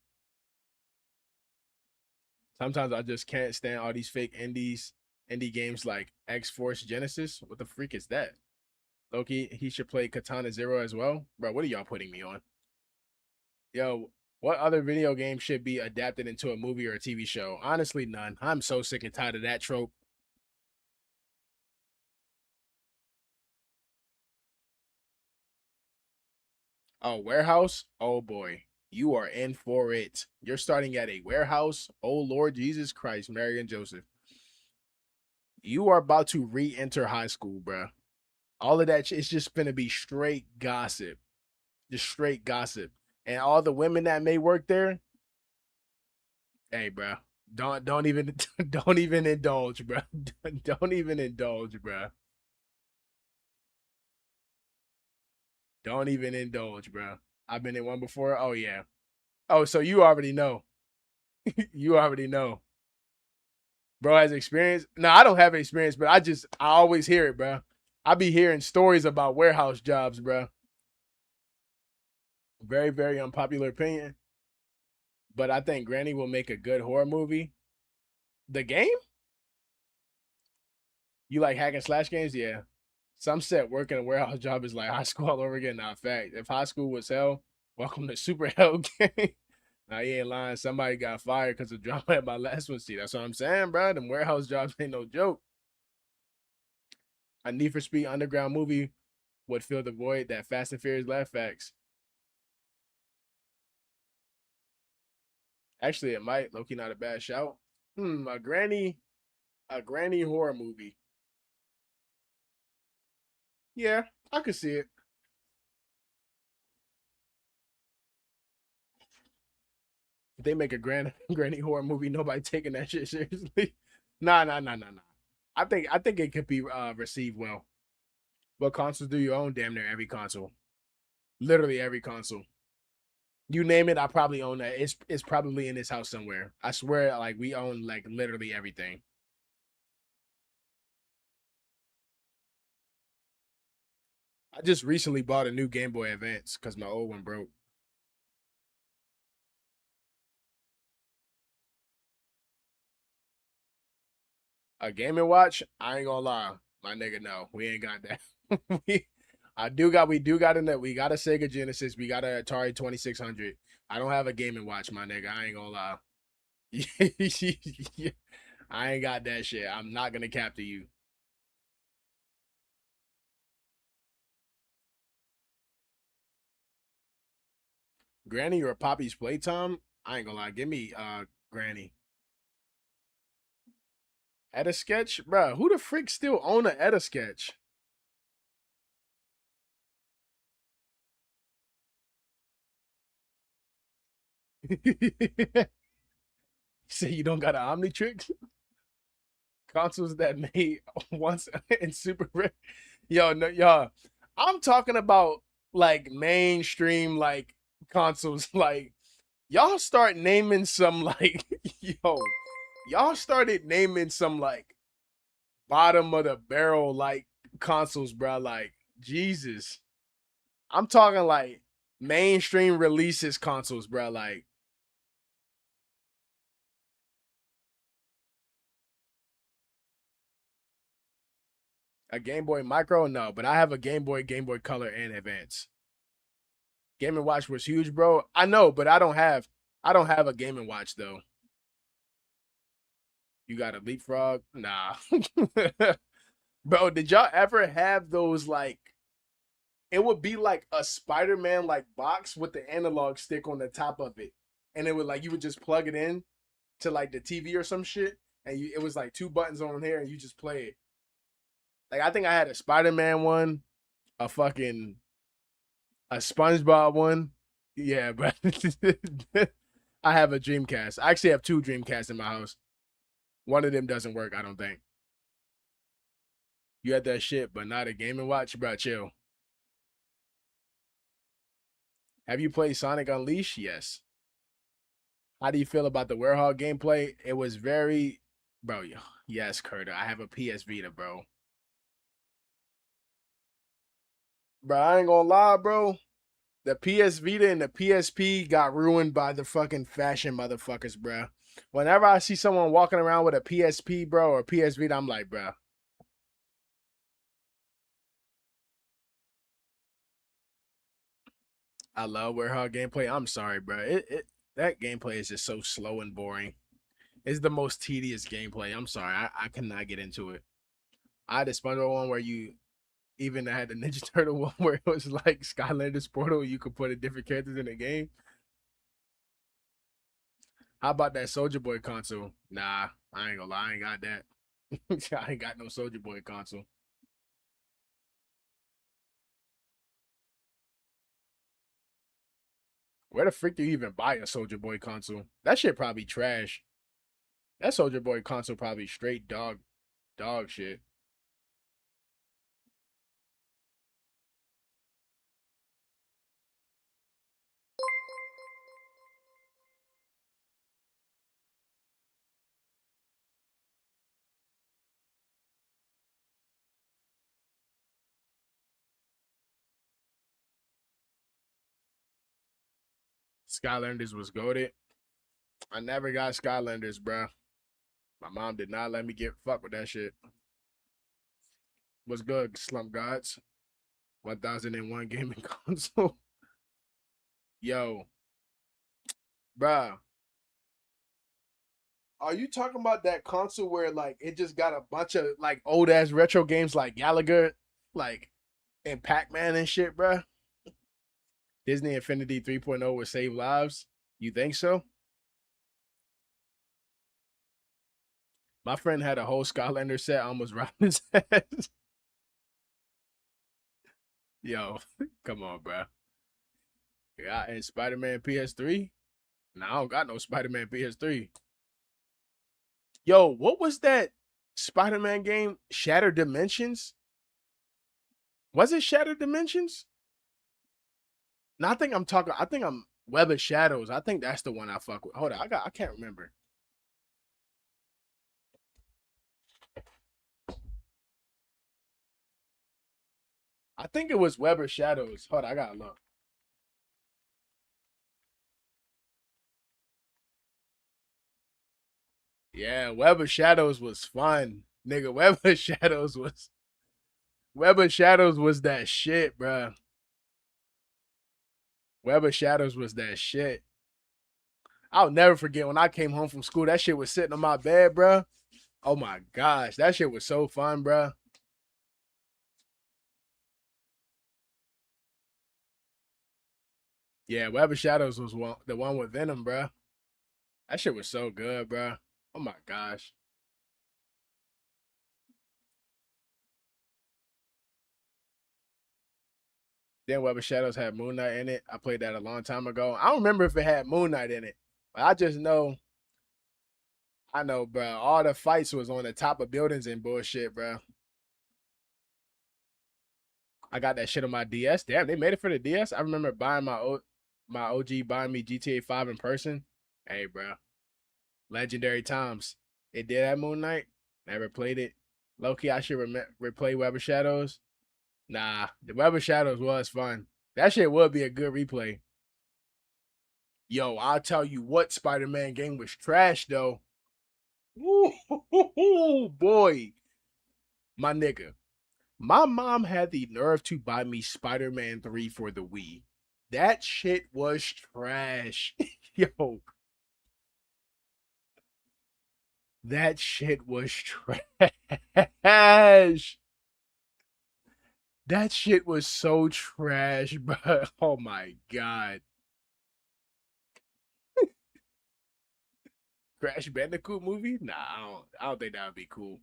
Sometimes I just can't stand all these fake indie games like X Force Genesis. What the freak is that? Loki, he should play Katana Zero as well. Bro, what are y'all putting me on? Yo, what other video game should be adapted into a movie or a TV show? Honestly, none. I'm so sick and tired of that trope. Oh, warehouse? Oh boy. You are in for it. You're starting at a warehouse. Oh Lord Jesus Christ, Mary and Joseph. You are about to re-enter high school, bro. All of that it's just gonna be straight gossip. Just straight gossip. And all the women that may work there, hey, bro, don't even don't even indulge, bro. Don't even indulge, bro. Don't even indulge, bro. I've been in one before. Oh yeah. Oh, so you already know. You already know. Bro has experience. No, I don't have experience, but I always hear it, bro. I be hearing stories about warehouse jobs, bro. Very, very unpopular opinion. But I think Granny will make a good horror movie. The game? You like hack and slash games? Yeah. Some said working a warehouse job is like high school all over again. Not fact. If high school was hell, welcome to super hell game. Nah, you ain't lying. Somebody got fired because of drama at my last one. See, that's what I'm saying, bro. Them warehouse jobs ain't no joke. A Need for Speed Underground movie would fill the void that Fast and Furious left. Facts. Actually, it might. Loki, not a bad shout. A granny horror movie. Yeah, I could see it. If they make a granny horror movie, nobody taking that shit seriously. Nah. I think it could be received well. What consoles do you own? Damn near every console. Literally every console. You name it, I probably own that. It's probably in this house somewhere. I swear, like we own like literally everything. I just recently bought a new Game Boy Advance because my old one broke. A Game and Watch, I ain't gonna lie, my nigga. No, we ain't got that. We do got we got a Sega Genesis, we got a Atari 2600. I don't have a Game and Watch, my nigga. I ain't gonna lie. I ain't got that shit. I'm not gonna cap to you. Granny or Poppy's Playtime? I ain't gonna lie. Give me Granny. Edda Sketch? Bruh, who the frick still own a Edda Sketch? Say you don't got an Omnitrix? Consoles that made once in super rare. Yo, no, y'all. I'm talking about like mainstream like consoles. Like y'all start naming some like yo, y'all started naming some like bottom of the barrel like consoles, bro. Like Jesus, I'm talking like mainstream releases consoles, bro. Like a Game Boy Micro, no, but I have a Game Boy Color, and Advance. Game and Watch was huge, bro. I know, but I don't have a Game and Watch though. You got a leapfrog? Nah. Bro, did y'all ever have those like it would be like a Spider-Man like box with the analog stick on the top of it. And it would like you would just plug it in to like the TV or some shit. And it was like two buttons on here and you just play it. Like I think I had a Spider-Man one, a fucking a SpongeBob one. Yeah, but I have a Dreamcast. I actually have two Dreamcasts in my house. One of them doesn't work, I don't think. You had that shit, but not a Game and Watch, bro. Chill. Have you played Sonic Unleashed? Yes. How do you feel about the Warhol gameplay? It was very, bro. Yes, Curtis. I have a PS Vita, bro. Bro, I ain't gonna lie, bro. The PS Vita and the PSP got ruined by the fucking fashion motherfuckers, bro. Whenever I see someone walking around with a PSP, bro, or PS Vita, I'm like, bro. I love Warhol gameplay. I'm sorry, bro. That gameplay is just so slow and boring. It's the most tedious gameplay. I'm sorry. I cannot get into it. I had a SpongeBob one where you even had the Ninja Turtle one where it was like Skylanders Portal. You could put in different characters in the game. How about that Soldier Boy console? Nah, I ain't gonna lie. I ain't got that. I ain't got no Soldier Boy console. Where the frick do you even buy a Soldier Boy console? That shit probably trash. That Soldier Boy console probably straight dog shit. Skylanders was goaded. I never got Skylanders, bro. My mom did not let me get fucked with that shit. What's good, Slump Gods? 1001 gaming console. Yo, bruh. Are you talking about that console where like it just got a bunch of like old ass retro games like Gallagher, like and Pac Man and shit, bruh? Disney Infinity 3.0 would save lives. You think so? My friend had a whole Skylander set, almost robbed his ass. Yo, come on, bro. Yeah, and Spider Man PS3. Nah, I don't got no Spider Man PS3. Yo, what was that Spider Man game? Shattered Dimensions? Was it Shattered Dimensions? No, I think I'm talking. I think I'm Web of Shadows. I think that's the one I fuck with. Hold on, I can't remember. I think it was Web of Shadows. Hold on, I gotta look. Yeah, Web of Shadows was fun, nigga. Web of Shadows was that shit, bro. Web of Shadows was that shit. I'll never forget when I came home from school. That shit was sitting on my bed, bro. Oh my gosh, that shit was so fun, bro. Yeah, Web of Shadows was the one with Venom, bro. That shit was so good, bro. Oh my gosh. Then Web of Shadows had Moon Knight in it. I played that a long time ago. I don't remember if it had Moon Knight in it, but I just know, I know, bro. All the fights was on the top of buildings and bullshit, bro. I got that shit on my DS. Damn, they made it for the DS. I remember buying my OG buying me GTA 5 in person. Hey, bro, legendary times. It did at Moon Knight. Never played it. Loki, I should replay Web of Shadows. Nah, the Web of Shadows was fun. That shit would be a good replay. Yo, I'll tell you what Spider-Man game was trash though. Ooh, boy, my nigga. My mom had the nerve to buy me Spider-Man 3 for the Wii. That shit was trash. Yo, that shit was trash. That shit was so trash, bro. Oh my god. Crash Bandicoot movie? Nah, I don't think that would be cool.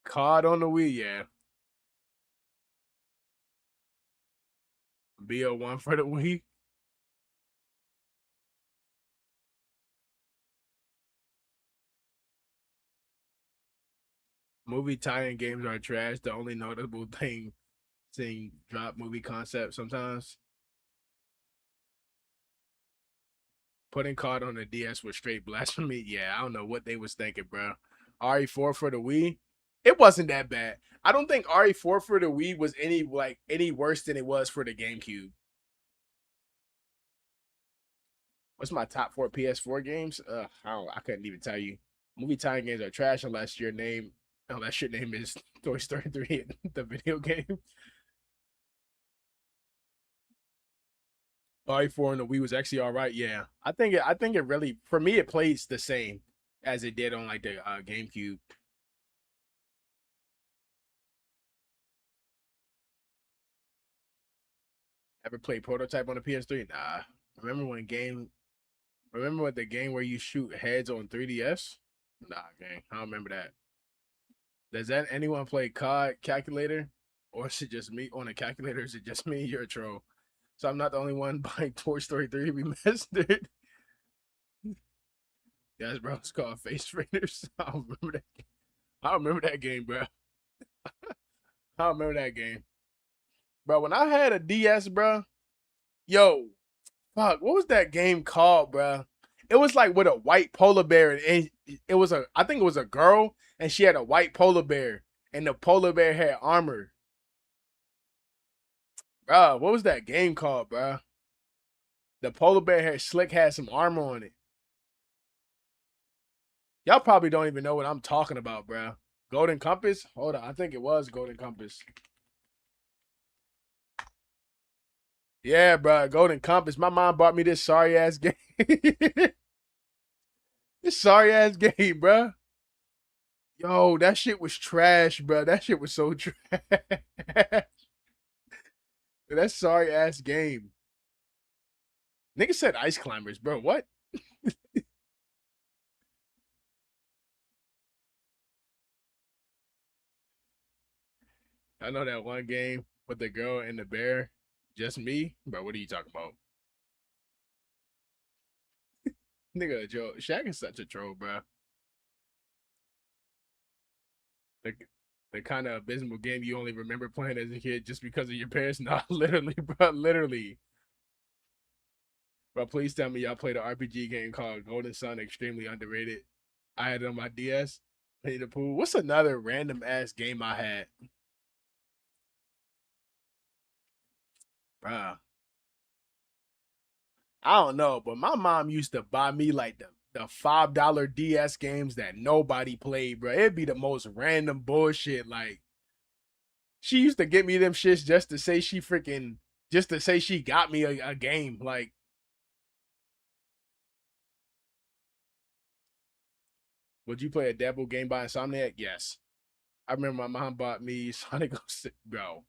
COD on the Wii, yeah. BO1 for the Wii. Movie tie-in games are trash. The only notable thing seeing drop movie concept sometimes. Putting COD on the DS was straight blasphemy. Yeah, I don't know what they was thinking, bro. RE4 for the Wii, it wasn't that bad. I don't think RE4 for the Wii was any worse than it was for the GameCube. What's my top four PS4 games? I couldn't even tell you. Movie tie games are trash unless your name is Toy Story 3, the video game. RE4 on the Wii was actually all right. Yeah, I think it really for me it plays the same as it did on like the GameCube. Ever played Prototype on the PS3? Nah. Remember when game? Remember what the game where you shoot heads on 3DS? Nah, gang. I don't remember that. Does that anyone play COD calculator, or is it just me on a calculator? Is it just me? You're a troll. So I'm not the only one buying Toy Story 3 remastered. Yes, bro. It's called Face Raiders. I don't remember that. I don't remember that game, bro. I don't remember that game, bro. When I had a DS, bro, yo, fuck, what was that game called, bro? It was like with a white polar bear, and it was I think it was a girl, and she had a white polar bear, and the polar bear had armor. Bro, what was that game called, bro? The polar bear had some armor on it. Y'all probably don't even know what I'm talking about, bro. Golden Compass? Hold on, I think it was Golden Compass. Yeah, bro, Golden Compass. My mom bought me this sorry ass game. This sorry ass game, bro. Yo, that shit was trash, bro. That shit was so trash. That sorry ass game. Nigga said Ice Climbers, bro. What? I know that one game with the girl and the bear. Just me, bro. What are you talking about, nigga? Joe Shaq is such a troll, bro. The the kind of abysmal game you only remember playing as a kid just because of your parents. Nah, literally, bro. Literally, bro. Please tell me y'all played an RPG game called Golden Sun. Extremely underrated. I had it on my DS. Play the pool. What's another random ass game I had, bro? I don't know, but my mom used to buy me like the $5 DS games that nobody played, bro. It'd be the most random bullshit. Like she used to get me them shits just to say she got me a game. Like, would you play a Devil game by Insomniac? Yes. I remember my mom bought me Sonic 06, bro.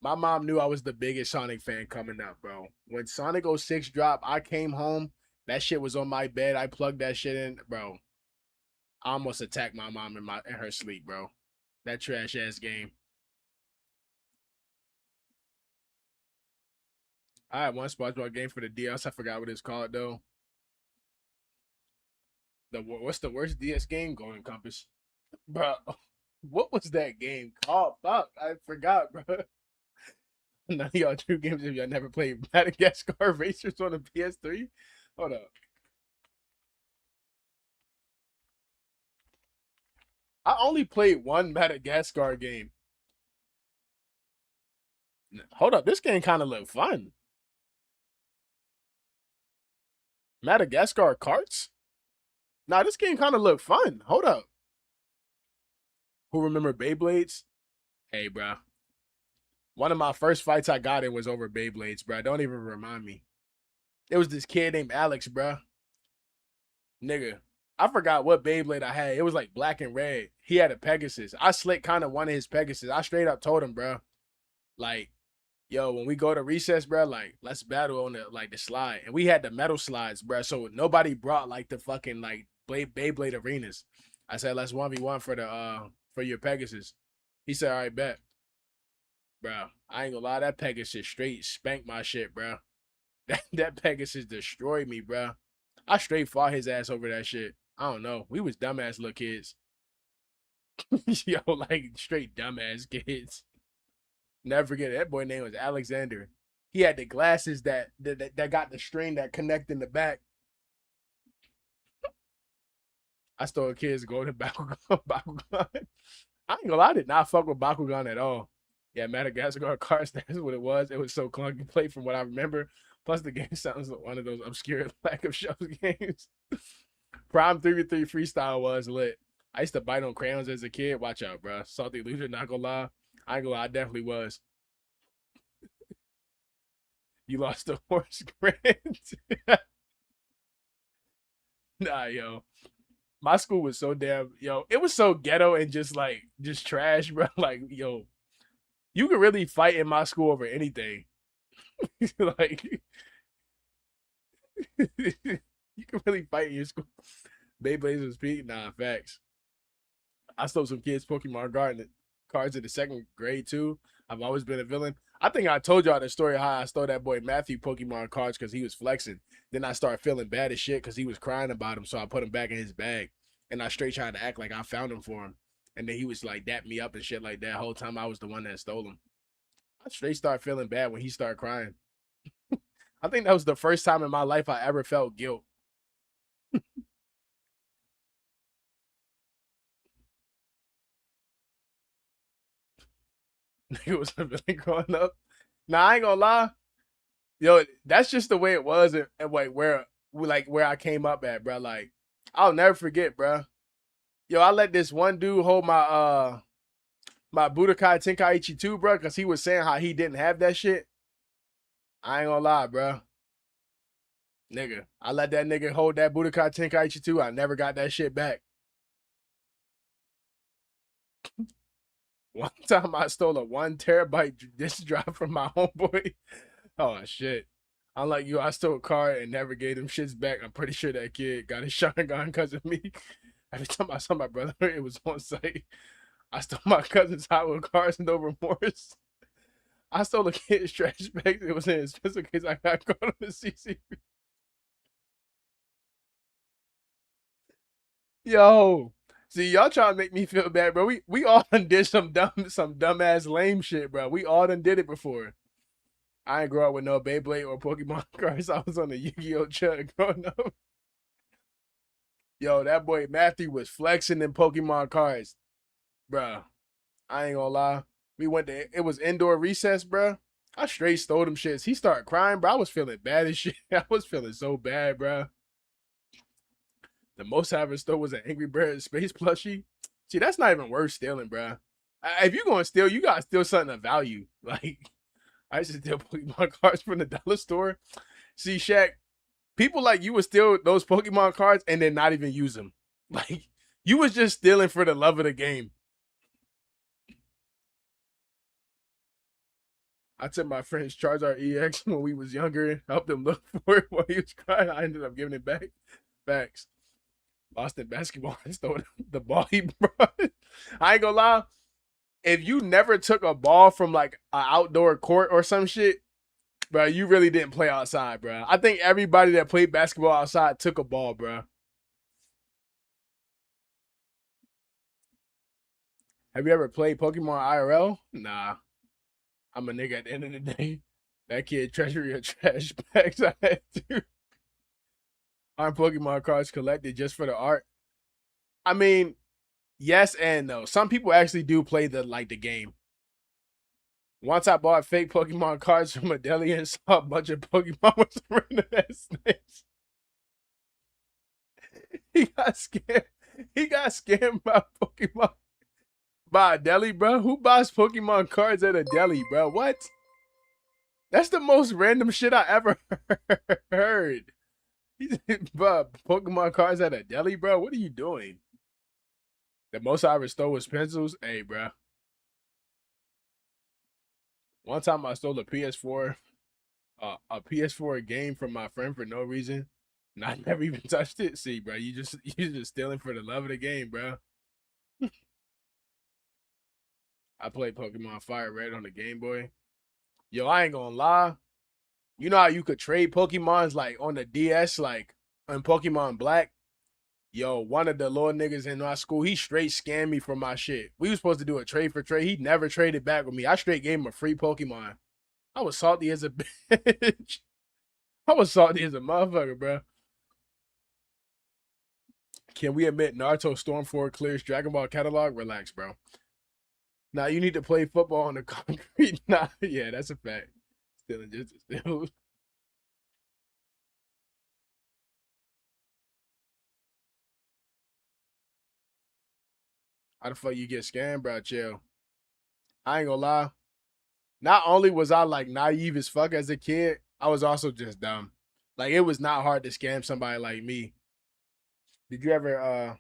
My mom knew I was the biggest Sonic fan coming up, bro. When Sonic 06 dropped, I came home. That shit was on my bed. I plugged that shit in, bro. I almost attacked my mom in her sleep, bro. That trash ass game. I had one SpongeBob game for the DS. I forgot what it's called though. What's the worst DS game? Golden Compass, bro. What was that game called? Fuck, I forgot, bro. None of y'all true games if y'all never played Madagascar Racers on the PS3. Hold up. I only played one Madagascar game. Hold up, this game kind of look fun. Madagascar carts? Nah, this game kind of look fun. Hold up. Who remember Beyblades? Hey, bro. One of my first fights I got in was over Beyblades, bro. Don't even remind me. It was this kid named Alex, bro. Nigga, I forgot what Beyblade I had. It was like black and red. He had a Pegasus. I slick kind of wanted his Pegasus. I straight up told him, bro, like, yo, when we go to recess, bro, like, let's battle on the slide. And we had the metal slides, bro. So nobody brought like the fucking like Beyblade arenas. I said, let's 1v1 for your Pegasus. He said, all right, bet. Bro, I ain't gonna lie, that Pegasus straight spanked my shit, bro. That Pegasus destroyed me, bro. I straight fought his ass over that shit. I don't know. We was dumbass little kids. Yo, like straight dumbass kids. Never forget it. That boy name was Alexander. He had the glasses that got the string that connect in the back. I stole a kid's golden Bakugan. I ain't gonna lie, I did not fuck with Bakugan at all. Yeah, Madagascar cards, that's what it was. It was so clunky play from what I remember. Plus, the game sounds like one of those obscure lack of shows games. Prime 3v3 freestyle was lit. I used to bite on crayons as a kid. Watch out, bro. Salty loser, not gonna lie. I ain't gonna lie, I definitely was. You lost the horse grant. Nah, yo. My school was so damn, yo, it was so ghetto and just trash, bro. Like, yo, you could really fight in my school over anything. Like, you can really fight in your school. Beyblades was peak. Nah, facts. I stole some kids' Pokemon garden cards in the second grade too. I've always been a villain. I think I told y'all the story how I stole that boy Matthew Pokemon cards because he was flexing. Then I started feeling bad as shit because he was crying about him, so I put him back in his bag. And I straight tried to act like I found him for him. And then he was like dap me up and shit like that. Whole time I was the one that stole him. I straight started feeling bad when he started crying. I think that was the first time in my life I ever felt guilt. It was a villain growing up. Now I ain't gonna lie. Yo, that's just the way it was, and like where I came up at, bro. Like I'll never forget, bro. Yo, I let this one dude hold my Budokai Tenkaichi 2, bro, because he was saying how he didn't have that shit. I ain't gonna lie, bro. Nigga, I let that nigga hold that Budokai Tenkaichi 2. I never got that shit back. One time I stole a 1 terabyte disk drive from my homeboy. Oh shit. Unlike you, I stole a car and never gave them shits back. I'm pretty sure that kid got his shotgun because of me. Every time I saw my brother, it was on site. I stole my cousin's Hot Wheel cars, no remorse. I stole a kid's trash bag. It was in his pistol case. I got caught on the CCTV. Yo, see y'all trying to make me feel bad, bro. We all done did some dumbass lame shit, bro. We all done did it before. I ain't grow up with no Beyblade or Pokemon cards. I was on the Yu-Gi-Oh chug growing up. Yo, that boy Matthew was flexing in Pokemon cards, bro. I ain't gonna lie. We went to it was indoor recess, bro. I straight stole them shits. He started crying, bro. I was feeling bad as shit. I was feeling so bad, bro. The most I ever stole was an Angry Bird space plushie. See, that's not even worth stealing, bro. If you gonna steal, you gotta steal something of value. Like I used to steal Pokemon cards from the dollar store. See, Shaq, people like you would steal those Pokemon cards and then not even use them. Like you was just stealing for the love of the game. I took my friend's Charizard EX when we was younger, helped him look for it while he was crying. I ended up giving it back. Facts. Lost in basketball and stole the ball he brought. I ain't gonna lie. If you never took a ball from like an outdoor court or some shit, bro, you really didn't play outside, bro. I think everybody that played basketball outside took a ball, bro. Have you ever played Pokemon IRL? Nah. I'm a nigga at the end of the day. That kid treasury of trash bags I had to. Aren't Pokemon cards collected just for the art? I mean, yes and no. Some people actually do play the game. Once I bought fake Pokemon cards from a deli and saw a bunch of Pokemon with random ass names. He got scammed. He got scammed by Pokemon by a deli, bro. Who buys Pokemon cards at a deli, bro? What? That's the most random shit I ever heard. Bro, Pokemon cards at a deli, bro. What are you doing? The most I ever stole was pencils. Hey, bro. One time I stole a PS4, a PS4 game from my friend for no reason, and I never even touched it. See, bro, you just stealing for the love of the game, bro. I played Pokemon Fire Red on the Game Boy. Yo, I ain't gonna lie. You know how you could trade Pokemons like on the DS, like on Pokemon Black? Yo, one of the little niggas in my school, he straight scammed me for my shit. We was supposed to do a trade for trade. He never traded back with me. I straight gave him a free Pokemon. I was salty as a bitch. I was salty as a motherfucker, bro. Can we admit Naruto Storm 4 clears Dragon Ball catalog? Relax, bro. Now you need to play football on the concrete. Nah, yeah, that's a fact. Still just still. How the fuck you get scammed, bro? Chill. I ain't gonna lie. Not only was I like naive as fuck as a kid, I was also just dumb. Like it was not hard to scam somebody like me. Did you ever are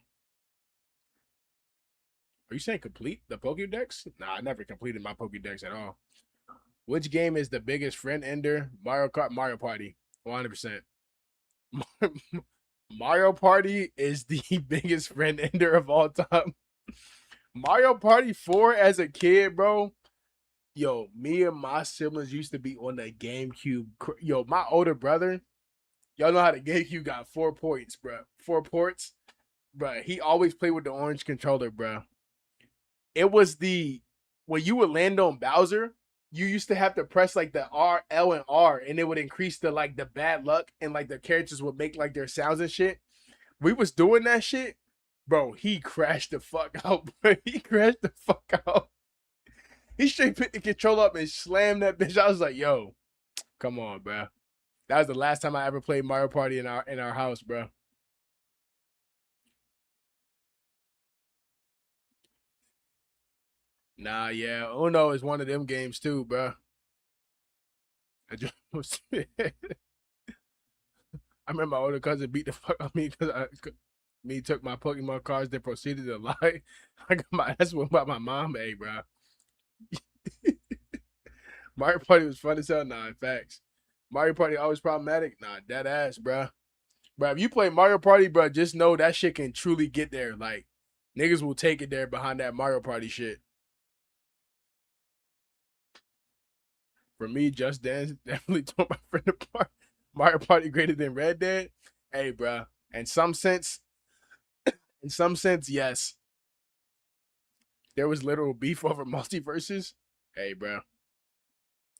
you saying complete the Pokédex? Nah, I never completed my Pokédex at all. Which game is the biggest friend ender? Mario Kart, Mario Party. 100%. Mario Party is the biggest friend ender of all time. Mario Party 4 as a kid, bro. Yo, me and my siblings used to be on the GameCube. Yo, my older brother, y'all know how the GameCube got 4 ports, bro. 4 ports, bro. He always played with the orange controller, bro. It was the when you would land on Bowser, you used to have to press like the R, L, and R, and it would increase the like the bad luck, and like the characters would make like their sounds and shit. We was doing that shit, bro. He crashed the fuck out, bro. He crashed the fuck out. He straight picked the controller up and slammed that bitch. I was like, yo, come on, bro. That was the last time I ever played Mario Party in our house, bro. Nah, yeah, Uno is one of them games too, bro. I just I remember my older cousin beat the fuck out of me because me took my Pokemon cards, then proceeded to lie. I got my ass whooped by my mom. Hey, bro. Mario Party was fun as hell. Nah, facts. Mario Party always problematic. Nah, dead ass, bro. Bro, if you play Mario Party, bro, just know that shit can truly get there. Like, niggas will take it there behind that Mario Party shit. For me, Just Dance definitely tore my friend apart. Mario Party greater than Red Dead. Hey, bro. In some sense, yes. There was literal beef over multiverses. Hey, bro.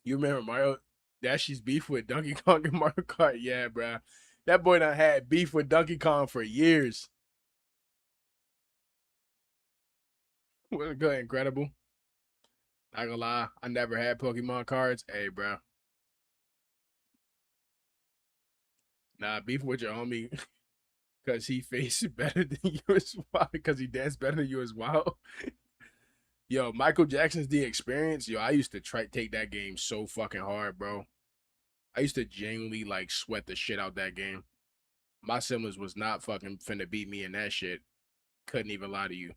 You remember Mario Dashi's beef with Donkey Kong and Mario Kart? Yeah, bro. That boy done had beef with Donkey Kong for years. What good, incredible. Not gonna lie, I never had Pokemon cards. Hey, bro. Nah, beef with your homie because he faced better than you as well. Because he danced better than you as well. Yo, Michael Jackson's The Experience. Yo, I used to try take that game so fucking hard, bro. I used to genuinely like sweat the shit out that game. My siblings was not fucking finna beat me in that shit. Couldn't even lie to you.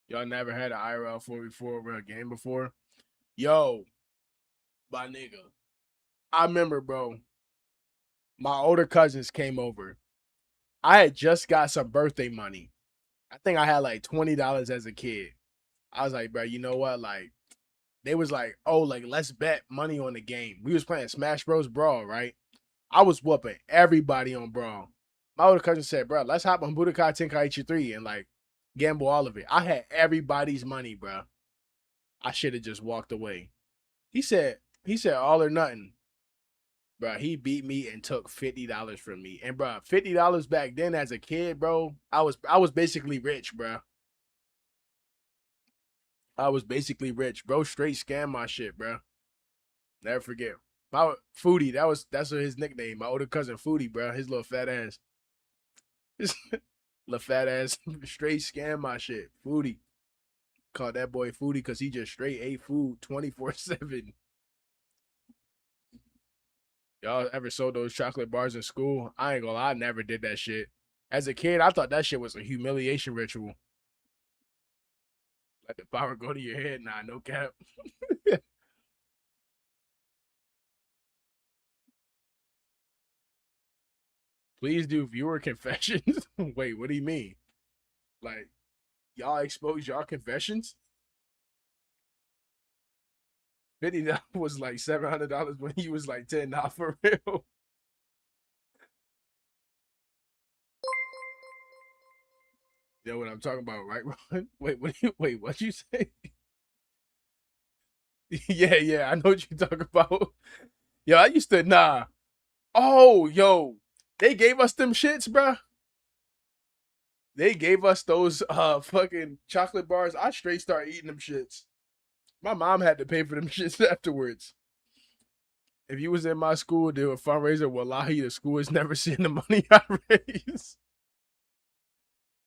Y'all never had an IRL 4v4 over a game before? Yo, my nigga. I remember, bro, my older cousins came over. I had just got some birthday money. I think I had like $20 as a kid. I was like, bro, you know what? Like, they was like, oh, like, let's bet money on the game. We was playing Smash Bros. Brawl, right? I was whooping everybody on Brawl. My older cousin said, bro, let's hop on Budokai Tenkaichi 3 and like gamble all of it. I had everybody's money, bro. I should have just walked away. He said all or nothing. Bro, he beat me and took $50 from me. And bro, $50 back then as a kid, bro, I was basically rich, bro. I was basically rich, bro. Straight scam my shit, bro. Never forget. My Foodie, that's his nickname. My older cousin Foodie, bro. His little fat ass. His little fat ass straight scam my shit. Foodie. Called that boy Foodie because he just straight ate food 24/7. Y'all ever sold those chocolate bars in school? I ain't gonna lie, I never did that shit. As a kid, I thought that shit was a humiliation ritual. Let the power go to your head. Nah, no cap. Please do viewer confessions. Wait, what do you mean? Like, y'all expose y'all confessions? $50 was like $700 when he was like 10. Nah, for real. You know what I'm talking about, right, Ron? Wait, what you say? Yeah, I know what you talk about. Yo, I used to nah. Oh, yo, they gave us them shits, bruh. They gave us those fucking chocolate bars. I straight start eating them shits. My mom had to pay for them shits afterwards. If you was in my school, do a fundraiser, wallahi, the school has never seen the money I raise.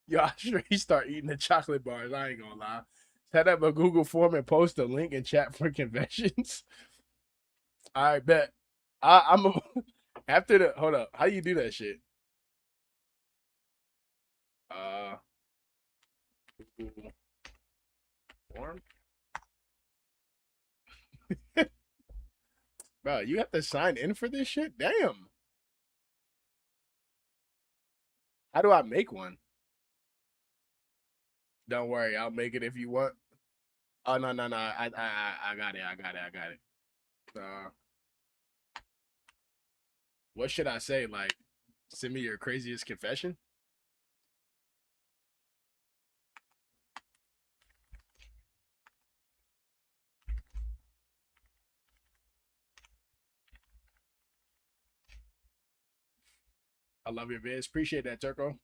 Yo, I straight start eating the chocolate bars. I ain't gonna lie. Set up a Google form and post a link in chat for conventions. I bet. I'm a, after the hold up. How you do that shit? Uh, Google form, bro. You have to sign in for this shit. Damn. How do I make one? Don't worry, I'll make it if you want. Oh no. I got it. I got it. Uh, what should I say? Like, send me your craziest confession. I love your vids. Appreciate that, Turco.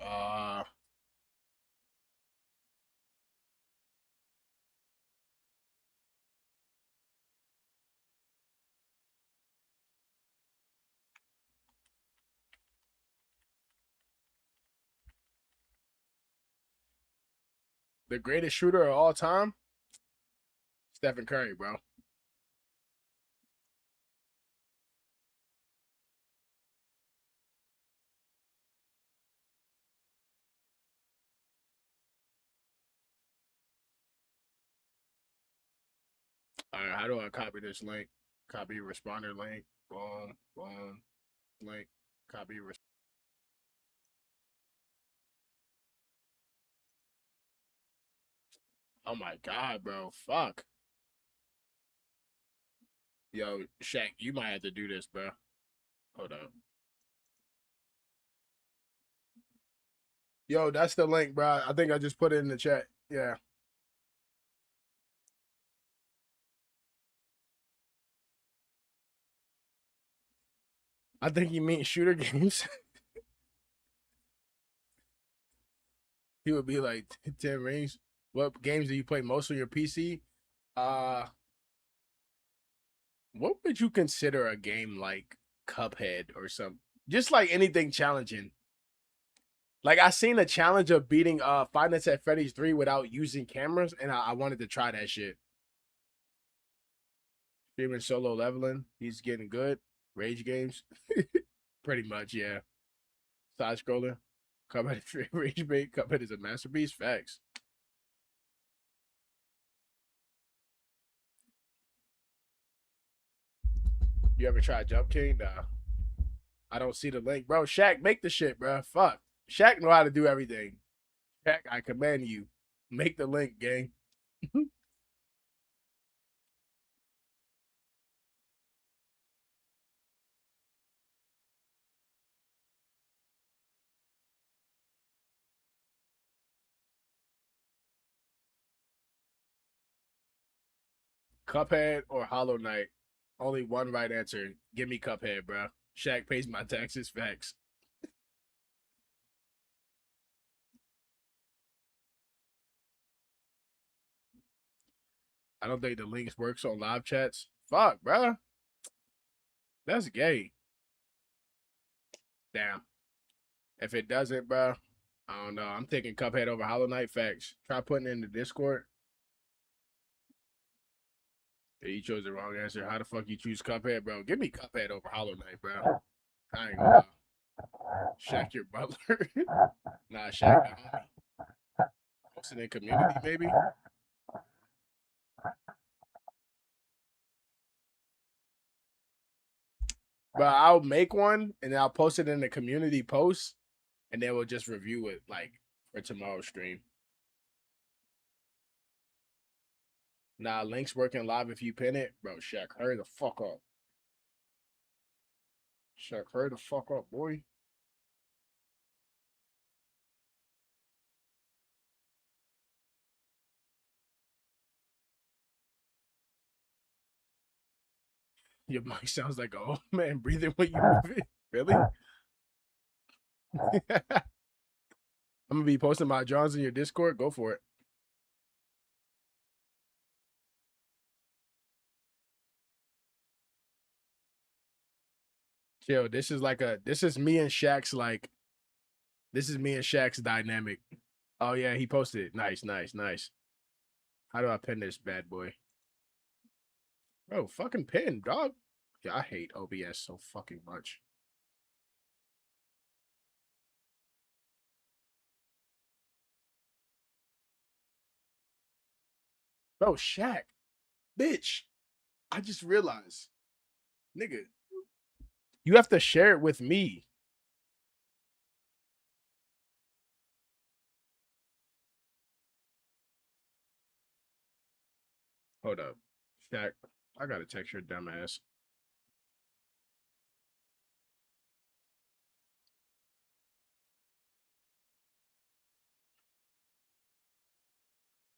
Uh, the greatest shooter of all time, Stephen Curry, bro. All right, how do I copy this link? Copy responder link. Boom, boom, link. Copy. Oh my god, bro. Fuck. Yo, Shaq, you might have to do this, bro. Hold up. Yo, that's the link, bro. I think I just put it in the chat. Yeah. I think he means shooter games. He would be like 10 rings. What games do you play most on your PC? Uh, what would you consider a game like Cuphead or something? Just like anything challenging. Like I seen a challenge of beating Five Nights at Freddy's 3 without using cameras, and I wanted to try that shit. Streaming solo leveling, he's getting good. Rage games, pretty much, yeah. Side scroller, Cuphead Rage Bait, Cuphead is a masterpiece. Facts. You ever try Jump King? Nah, I don't see the link, bro. Shaq, make the shit, bro. Fuck, Shaq know how to do everything. Shaq, I command you, make the link, gang. Cuphead or Hollow Knight? Only one right answer. Give me Cuphead, bro. Shaq pays my taxes. Facts. I don't think the links works on live chats. Fuck, bro. That's gay. Damn. If it doesn't, bro, I don't know. I'm taking Cuphead over Hollow Knight. Facts. Try putting it in the Discord. Yeah, you chose the wrong answer. How the fuck you choose Cuphead, bro? Give me Cuphead over Hollow Knight, bro. I ain't gonna lie. Shaq your butler. Nah, Shaq the homie. Posting in community, maybe. But I'll make one and then I'll post it in the community post, and then we'll just review it like for tomorrow's stream. Nah, links working live if you pin it, bro. Shaq, hurry the fuck up. Shaq, hurry the fuck up, boy. Your mic sounds like an old man breathing when you move it. Really? I'm gonna be posting my Johns in your Discord. Go for it. Chill. This is me and Shaq's dynamic. Oh yeah, he posted it. Nice, nice, nice. How do I pin this bad boy? Bro, fucking pin, dog. Yeah, I hate OBS so fucking much. Bro, Shaq, bitch. I just realized, nigga, you have to share it with me. Hold up, Shaq. I gotta text your dumb ass.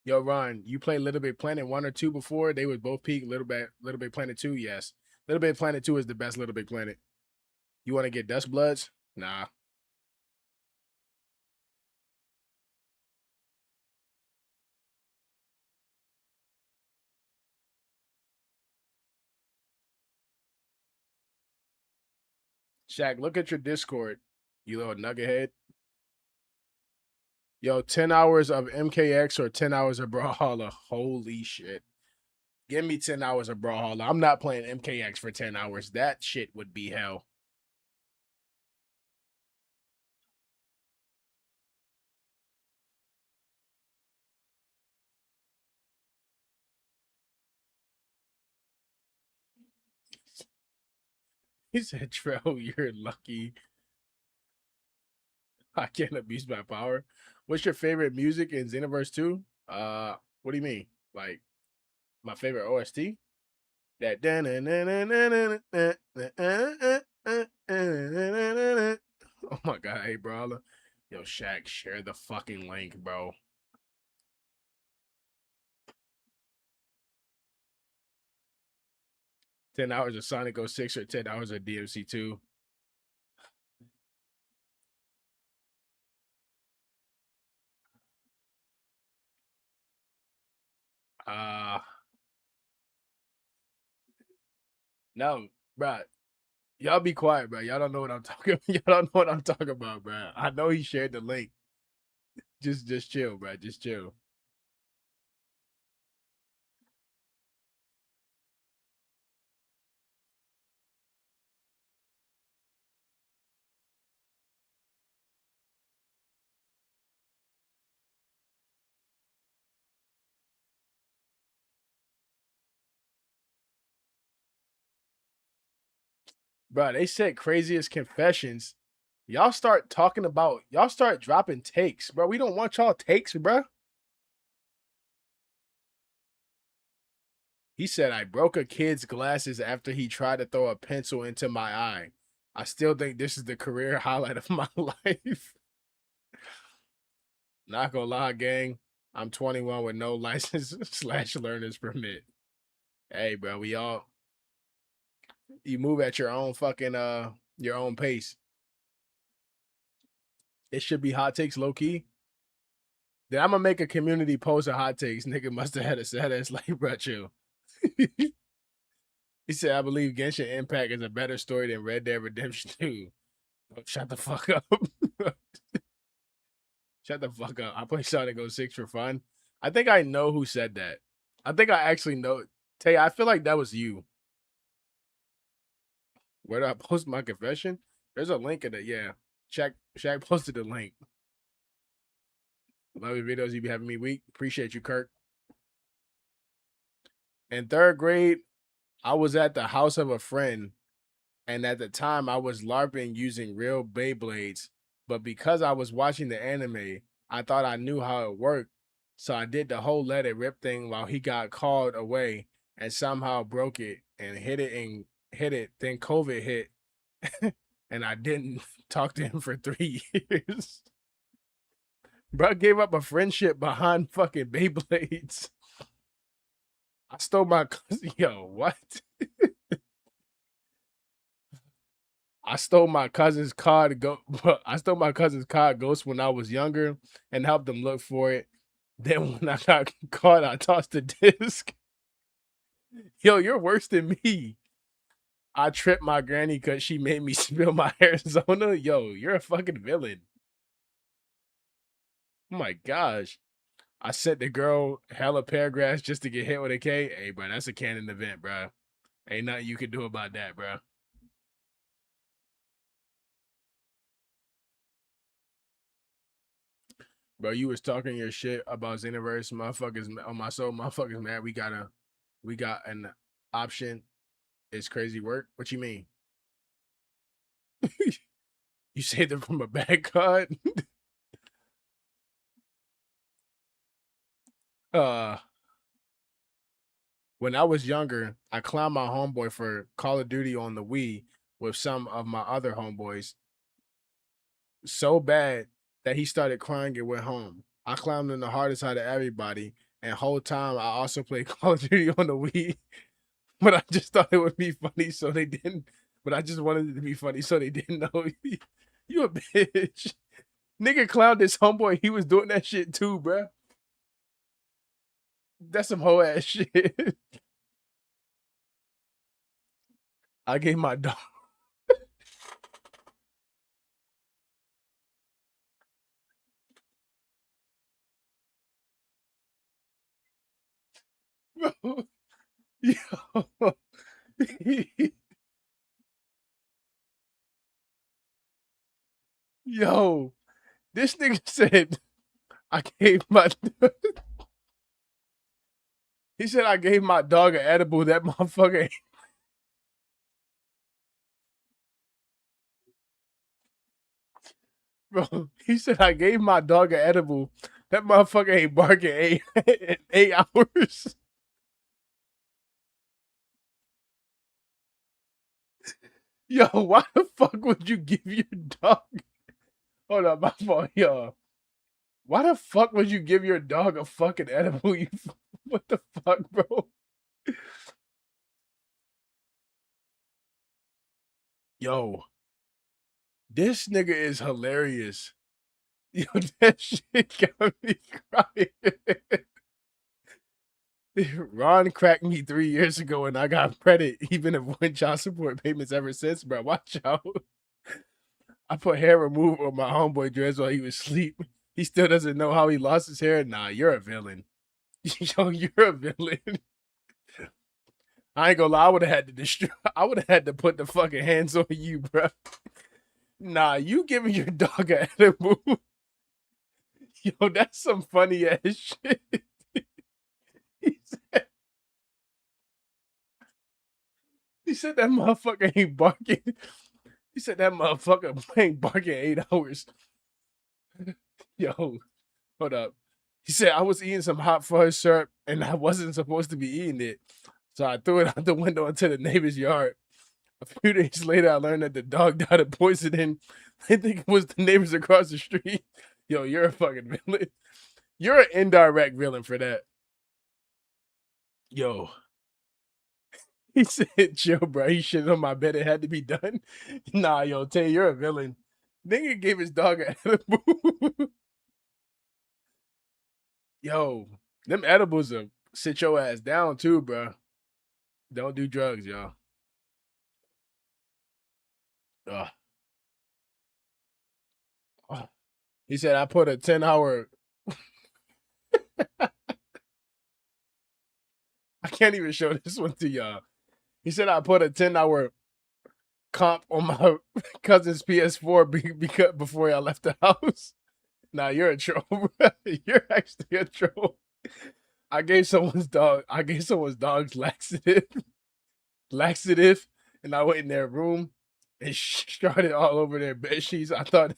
Yo, Ron, you played Little Big Planet 1 or 2 before? They would both peak. Little Big Planet 2, yes. Little Big Planet 2 is the best Little Big Planet. You want to get Dust Bloods? Nah. Shaq, look at your Discord, you little nugget. Yo, 10 hours of MKX or 10 hours of Brawlhalla. Holy shit. Give me 10 hours of Brawlhalla. I'm not playing MKX for 10 hours. That shit would be hell. He said, Trell, you're lucky. I can't abuse my power. What's your favorite music in Xenoverse 2? What do you mean? Like my favorite OST? That oh my god, hey bro. Yo, Shaq, share the fucking link, bro. 10 hours of Sonic 06 or 10 hours of DMC 2. Uh no, bro. Y'all be quiet, bro. Y'all don't know what I'm talking. Y'all don't know what I'm talking about, bro. I know he shared the link. Just chill, bro. Just chill. Bro, they said craziest confessions. Y'all start dropping takes, bro. We don't want y'all takes, bro. He said I broke a kid's glasses after he tried to throw a pencil into my eye. I still think this is the career highlight of my life. Not gonna lie, gang. I'm 21 with no license slash learner's permit. Hey, bro, we all you move at your own fucking your own pace. It should be hot takes low key. Then I'm gonna make a community post of hot takes. Nigga must have had a sad ass like, bro, chill. He said, I believe Genshin Impact is a better story than Red Dead Redemption 2. Oh, shut the fuck up. Shut the fuck up. I play Sonic 06 for fun. I think I know who said that. I think I actually know. Tay, I feel like that was you. Where did I post my confession? There's a link in it. Yeah. Shaq posted the link. Love your videos. You be having me weak. Appreciate you, Kirk. In third grade, I was at the house of a friend And at the time, I was LARPing using real Beyblades. But because I was watching the anime, I thought I knew how it worked. So I did the whole let it rip thing while he got called away and somehow broke it and hit it. Then COVID hit and I didn't talk to him for 3 years. Bro gave up a friendship behind fucking Beyblades. I stole my cousin. Yo, what? I stole my cousin's car to go. I stole my cousin's car Ghost when I was younger and helped him look for it. Then when I got caught, I tossed the disc. Yo, you're worse than me. I tripped my granny because she made me spill my Arizona. Yo, you're a fucking villain. Oh my gosh. I sent the girl hella paragraphs just to get hit with a K. Hey, bro, that's a canon event, bro. Ain't nothing you can do about that, bro. Bro, you was talking your shit about Xenoverse, motherfuckers on my soul, motherfuckers, man. We got an option. It's crazy work. What you mean? You saved it from a bad card? uh when I was younger, I clowned my homeboy for Call of Duty on the Wii with some of my other homeboys so bad that he started crying and went home. I clowned him the hardest out of everybody, and whole time I also played Call of Duty on the Wii. But I just thought it would be funny, so they didn't. But I just wanted it to be funny, so they didn't know. You a bitch. Nigga clowned his homeboy. He was doing that shit too, bruh. That's some hoe ass shit. I gave my dog. Bro, yo, yo, this nigga said I gave my. He said I gave my dog an edible. That motherfucker. Bro, he said I gave my dog an edible. That motherfucker ain't barking in 8 hours. Yo, why the fuck would you give your dog? Hold up, my fault, yo. Why the fuck would you give your dog a fucking edible? You, what the fuck, bro? Yo, this nigga is hilarious. Yo, that shit got me crying. Ron cracked me 3 years ago and I got credit, even avoiding child support payments ever since, bro. Watch out. I put hair removal on my homeboy dress while he was asleep. He still doesn't know how he lost his hair. Nah, you're a villain. Yo, you're a villain. I ain't gonna lie, I would have had to destroy. I would have had to put the fucking hands on you, bro. Nah, you giving your dog an edible. Yo, that's some funny ass shit. He said, he said that motherfucker ain't barking. He said that motherfucker ain't barking 8 hours. Yo, hold up. He said I was eating some hot fudge syrup and I wasn't supposed to be eating it. So I threw it out the window into the neighbor's yard. A few days later, I learned that the dog died of poisoning. They think it was the neighbors across the street. Yo, you're a fucking villain. You're an indirect villain for that. Yo, he said, chill, bro. He shit on my bed. It had to be done. Nah, yo, Tay, you're a villain. Nigga gave his dog an edible. Yo, them edibles will sit your ass down too, bro. Don't do drugs, y'all. Ugh. Ugh. He said I put a 10-hour. I can't even show this one to y'all. He said I put a 10-hour comp on my cousin's PS4 because before I left the house. Nah, you're a troll, bro. You're actually a troll. I gave someone's dog. I gave someone's dog's laxative, and I went in their room and started all over their bed sheets. I thought,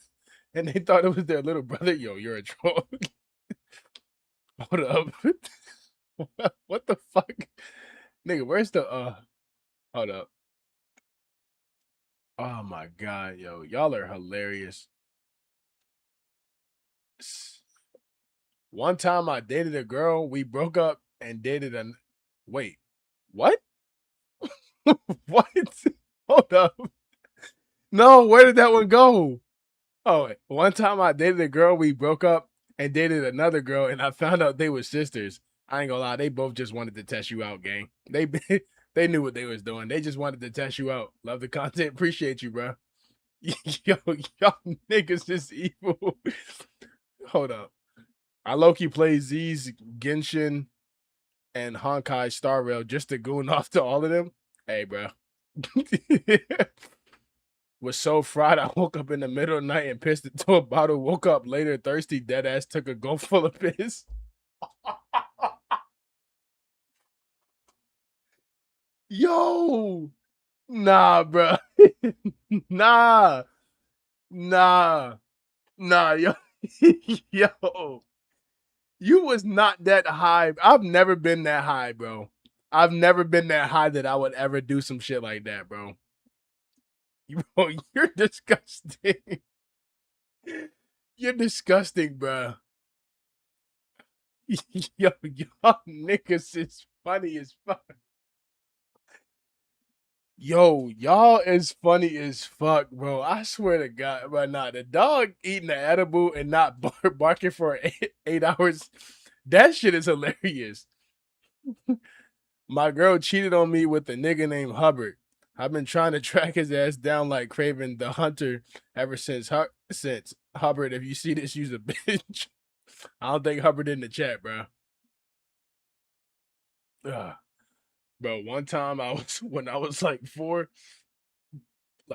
and they thought it was their little brother. Yo, you're a troll. Hold up. What the fuck? Nigga, where's the hold up. Oh my god, yo. Y'all are hilarious. One time I dated a girl, we broke up and dated an wait. What? What? Hold up. No, where did that one go? Oh, wait. One time I dated a girl, we broke up and dated another girl, and I found out they were sisters. I ain't gonna lie, they both just wanted to test you out, gang. They they knew what they was doing. They just wanted to test you out. Love the content, appreciate you, bro. Yo, y'all niggas is evil. Hold up. I low-key play Z's, Genshin, and Honkai Star Rail just to goon off to all of them. Hey, bro. Was so fried, I woke up in the middle of the night and pissed into a bottle. Woke up later thirsty, dead ass, took a gulp full of piss. Yo, nah, bro. Nah, nah, nah, yo, yo. You was not that high. I've never been that high, bro. I've never been that high that I would ever do some shit like that, bro. Bro, you're disgusting. You're disgusting, bro. Yo, y'all niggas is funny as fuck. Yo, y'all is funny as fuck, bro. I swear to God, but nah, the dog eating the edible and not barking for 8 hours, that shit is hilarious. My girl cheated on me with a nigga named Hubbard. I've been trying to track his ass down like Craven the Hunter ever since Hubbard. If you see this, use a bitch. I don't think Hubbard in the chat, bro. Ugh. Bro, one time I was when I was like 4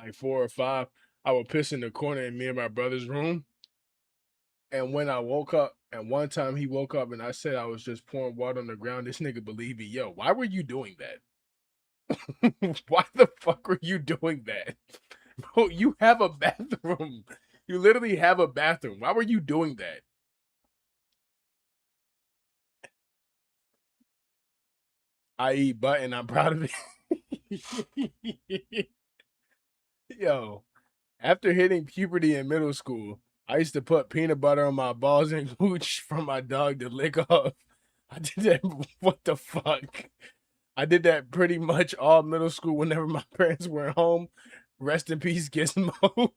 or 5, I would piss in the corner in me and my brother's room. And when I woke up, and one time he woke up and I said I was just pouring water on the ground, this nigga believed me. Yo, why were you doing that? Why the fuck were you doing that? Bro, you have a bathroom. You literally have a bathroom. Why were you doing that? I eat butt and I'm proud of it. Yo, after hitting puberty in middle school, I used to put peanut butter on my balls and gooch for my dog to lick off. I did that. What the fuck? I did that pretty much all middle school whenever my parents were home. Rest in peace, Gizmo.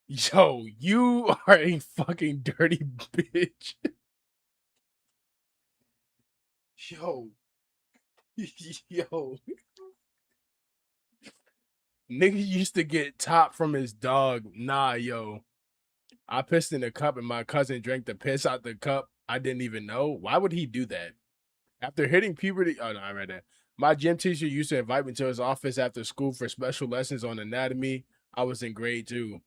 Yo, you are a fucking dirty bitch. Yo, yo. Nigga used to get top from his dog. Nah, yo. I pissed in a cup and my cousin drank the piss out the cup. I didn't even know. Why would he do that? After hitting puberty, oh no, I read that. My gym teacher used to invite me to his office after school for special lessons on anatomy. I was in grade 2.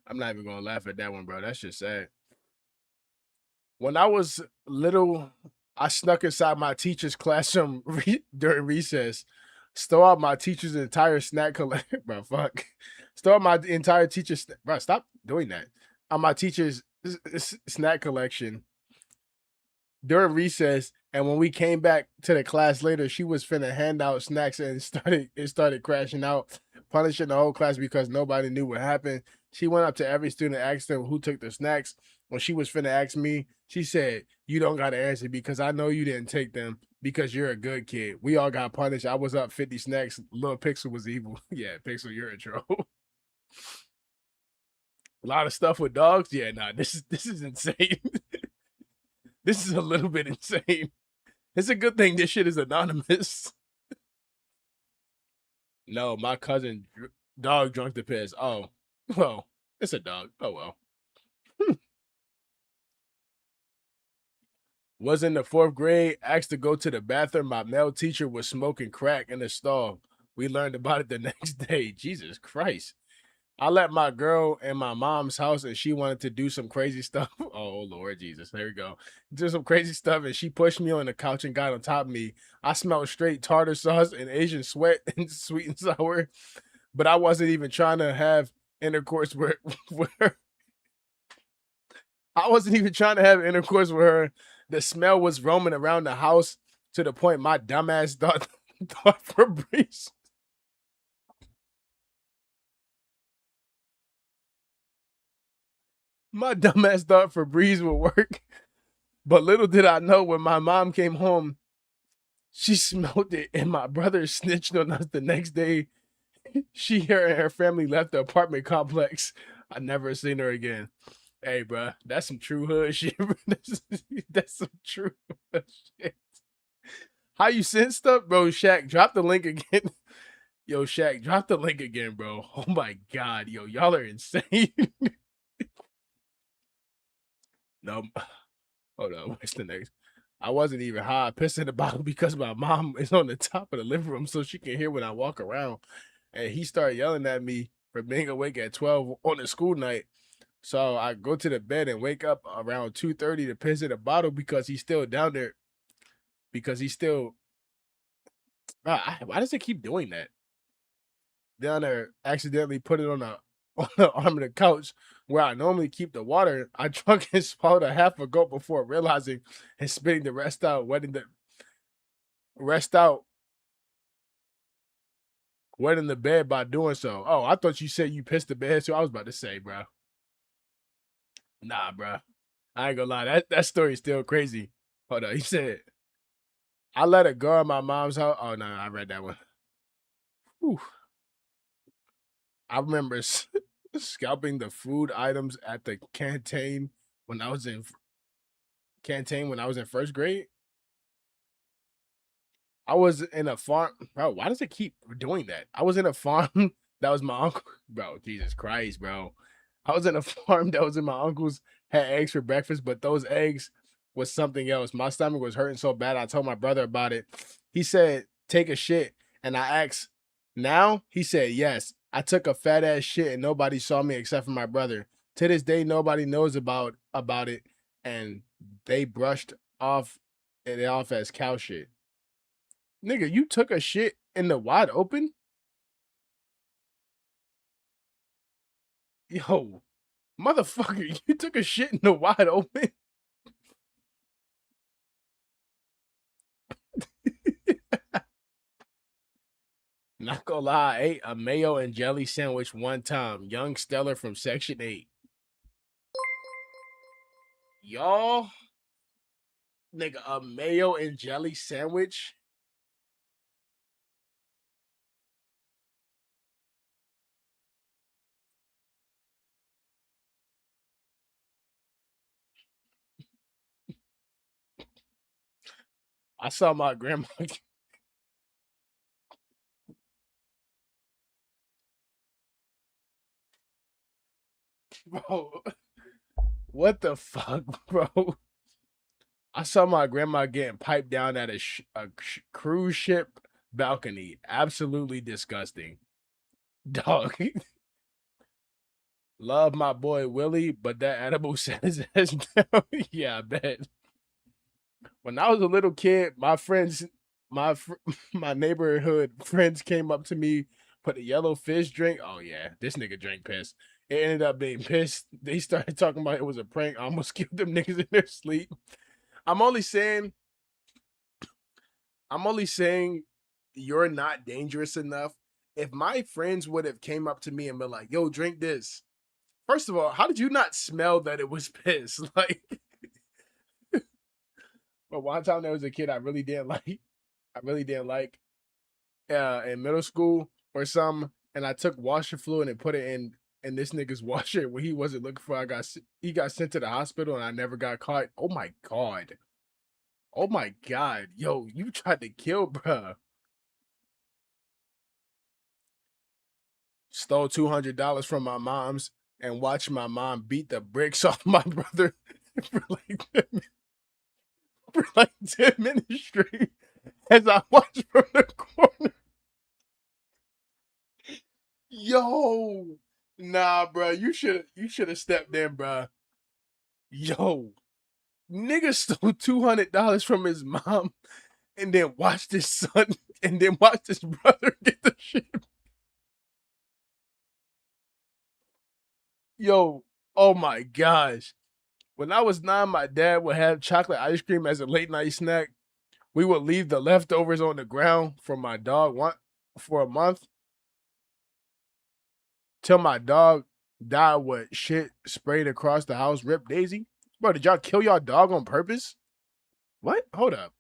I'm not even gonna laugh at that one, bro. That's just sad. When I was little, I snuck inside my teacher's classroom during recess, stole out my teacher's entire snack collection. Bro, fuck. Stole out my entire teacher's. Bro, stop doing that. On my teacher's snack collection during recess, and when we came back to the class later, she was finna hand out snacks and started crashing out, punishing the whole class because nobody knew what happened. She went up to every student, asked them who took the snacks. When she was finna ask me, she said, "You don't gotta answer because I know you didn't take them because you're a good kid." We all got punished. I was up 50 snacks. Little Pixel was evil. Yeah, Pixel, you're a troll. A lot of stuff with dogs. Yeah, nah, this is insane. This is a little bit insane. It's a good thing this shit is anonymous. No, my cousin dog drunk the piss. Oh, well, it's a dog. Oh well. Was in the 4th grade, asked to go to the bathroom. My male teacher was smoking crack in the stall. We learned about it the next day. Jesus Christ. I let my girl in my mom's house and she wanted to do some crazy stuff. Oh Lord Jesus, there we go. Do some crazy stuff and she pushed me on the couch and got on top of me. I smelled straight tartar sauce and Asian sweat and sweet and sour. But I wasn't even trying to have intercourse with, with her. I wasn't even trying to have intercourse with her. The smell was roaming around the house to the point my dumbass thought Febreze. My dumbass thought Febreze would work. But little did I know when my mom came home, she smelled it, and my brother snitched on us the next day. She, her, and her family left the apartment complex. I never seen her again. Hey, bro, that's some true hood shit. That's some true hood shit. How you send stuff, bro? Shaq, drop the link again. Yo, Shaq, drop the link again, bro. Oh my god, yo, y'all are insane. No, hold on, what's the next? I wasn't even high. I pissed in the bottle because my mom is on the top of the living room so she can hear when I walk around. And he started yelling at me for being awake at 12 on a school night. So I go to the bed and wake up around 2:30 to piss in the bottle because he's still down there. Because he's still. Why does it keep doing that? Down there, accidentally put it on the on the arm of the couch where I normally keep the water. I drunk and swallowed a half a gulp before realizing and spitting the rest out, wetting the rest out, wetting the bed by doing so. Oh, I thought you said you pissed the bed, so I was about to say, bro. Nah, bro. I ain't gonna lie. That story is still crazy. Hold on. He said, I let a girl in my mom's house. Oh, no, I read that one. Whew. I remember scalping the food items at the when I was in canteen when I was in first grade. I was in a farm, bro. Why does it keep doing that? I was in a farm that was my uncle, bro. Jesus Christ, bro. I was in a farm that was in my uncle's, had eggs for breakfast, but those eggs was something else. My stomach was hurting so bad. I told my brother about it. He said, "Take a shit," and I asked, "Now?" He said, "Yes." I took a fat ass shit and nobody saw me except for my brother. To this day, nobody knows about it, and they brushed off it off as cow shit. Nigga, you took a shit in the wide open? Yo, motherfucker, you took a shit in the wide open? Not gonna lie, I ate a mayo and jelly sandwich one time. Young Stellar from Section 8. Y'all, nigga, a mayo and jelly sandwich? I saw my grandma, bro. What the fuck, bro? I saw my grandma getting piped down at a cruise ship balcony. Absolutely disgusting. Dog. Love my boy Willie, but that edible set his ass down. Yeah, I bet. When I was a little kid, my friends, my my neighborhood friends came up to me, put a yellow fish drink. Oh yeah, this nigga drank piss. It ended up being piss. They started talking about it was a prank. I almost killed them niggas in their sleep. I'm only saying, I'm only saying, you're not dangerous enough. If my friends would have came up to me and been like, "Yo, drink this." First of all, how did you not smell that it was piss? Like, but one time there was a kid I really didn't like. I really didn't like in middle school or something, and I took washer fluid and put it in this nigga's washer when he wasn't looking for. He got sent to the hospital and I never got caught. Oh my god. Oh my god. Yo, you tried to kill bruh. Stole $200 from my mom's and watched my mom beat the bricks off my brother for like 10 minutes straight as I watched from the corner. Yo, Nah, bro, you should have stepped in, bro. Yo, nigga stole $200 from his mom and then watched his son and then watched his brother get the shit. Yo, oh my gosh. When I was 9, my dad would have chocolate ice cream as a late night snack. We would leave the leftovers on the ground for my dog for a month till my dog died with shit sprayed across the house. Rip Daisy. Bro, did y'all kill y'all dog on purpose? What? Hold up.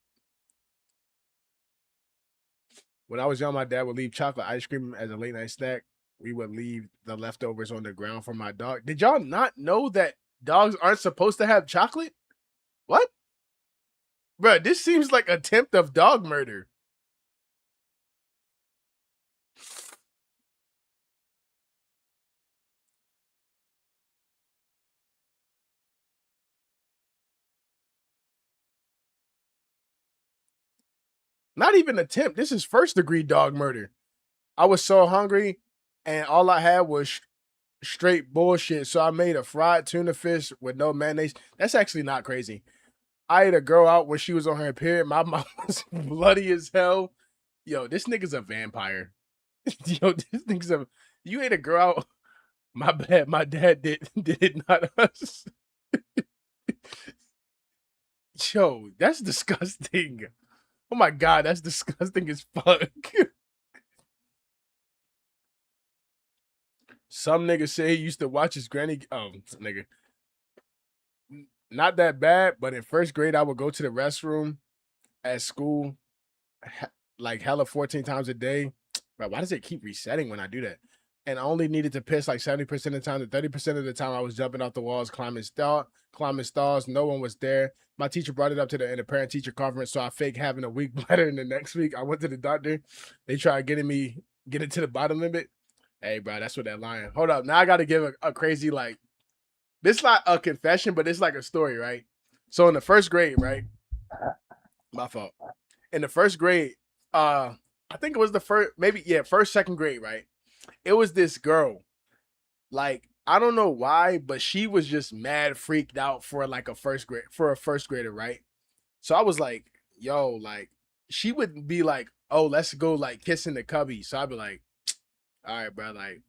When I was young, my dad would leave chocolate ice cream as a late night snack. We would leave the leftovers on the ground for my dog. Did y'all not know that dogs aren't supposed to have chocolate? What? Bro, this seems like attempt of dog murder. Not even attempt. This is first degree dog murder. I was so hungry and all I had was straight bullshit. So I made a fried tuna fish with no mayonnaise. That's actually not crazy. I ate a girl out when she was on her period. My mom was bloody as hell. Yo, this nigga's a vampire. Yo, this nigga's a. You ate a girl out. My bad. My dad did it, not us. Yo, that's disgusting. Oh my god, that's disgusting as fuck. Some nigga say he used to watch his granny. Oh, nigga, not that bad. But in first grade, I would go to the restroom at school, like hella 14 times a day. Bro, why does it keep resetting when I do that? And I only needed to piss like 70% of the time. To 30% of the time, I was jumping off the walls, climbing stalls. No one was there. My teacher brought it up to in the parent teacher conference, so I faked having a week bladder. And the next week, I went to the doctor. They tried getting to the bottom limit. Hey, bro, that's what that lying. Hold up. Now I got to give a crazy, like, this not a confession, but it's like a story, right? So in the first grade, right? My fault. In the first grade, I think it was the first, maybe, yeah, first, second grade, right? It was this girl. Like, I don't know why, but she was just mad freaked out for like a first grader, right? So I was like, yo, like, she would be like, oh, let's go like kissing the cubby. So I'd be like, all right, bro, like,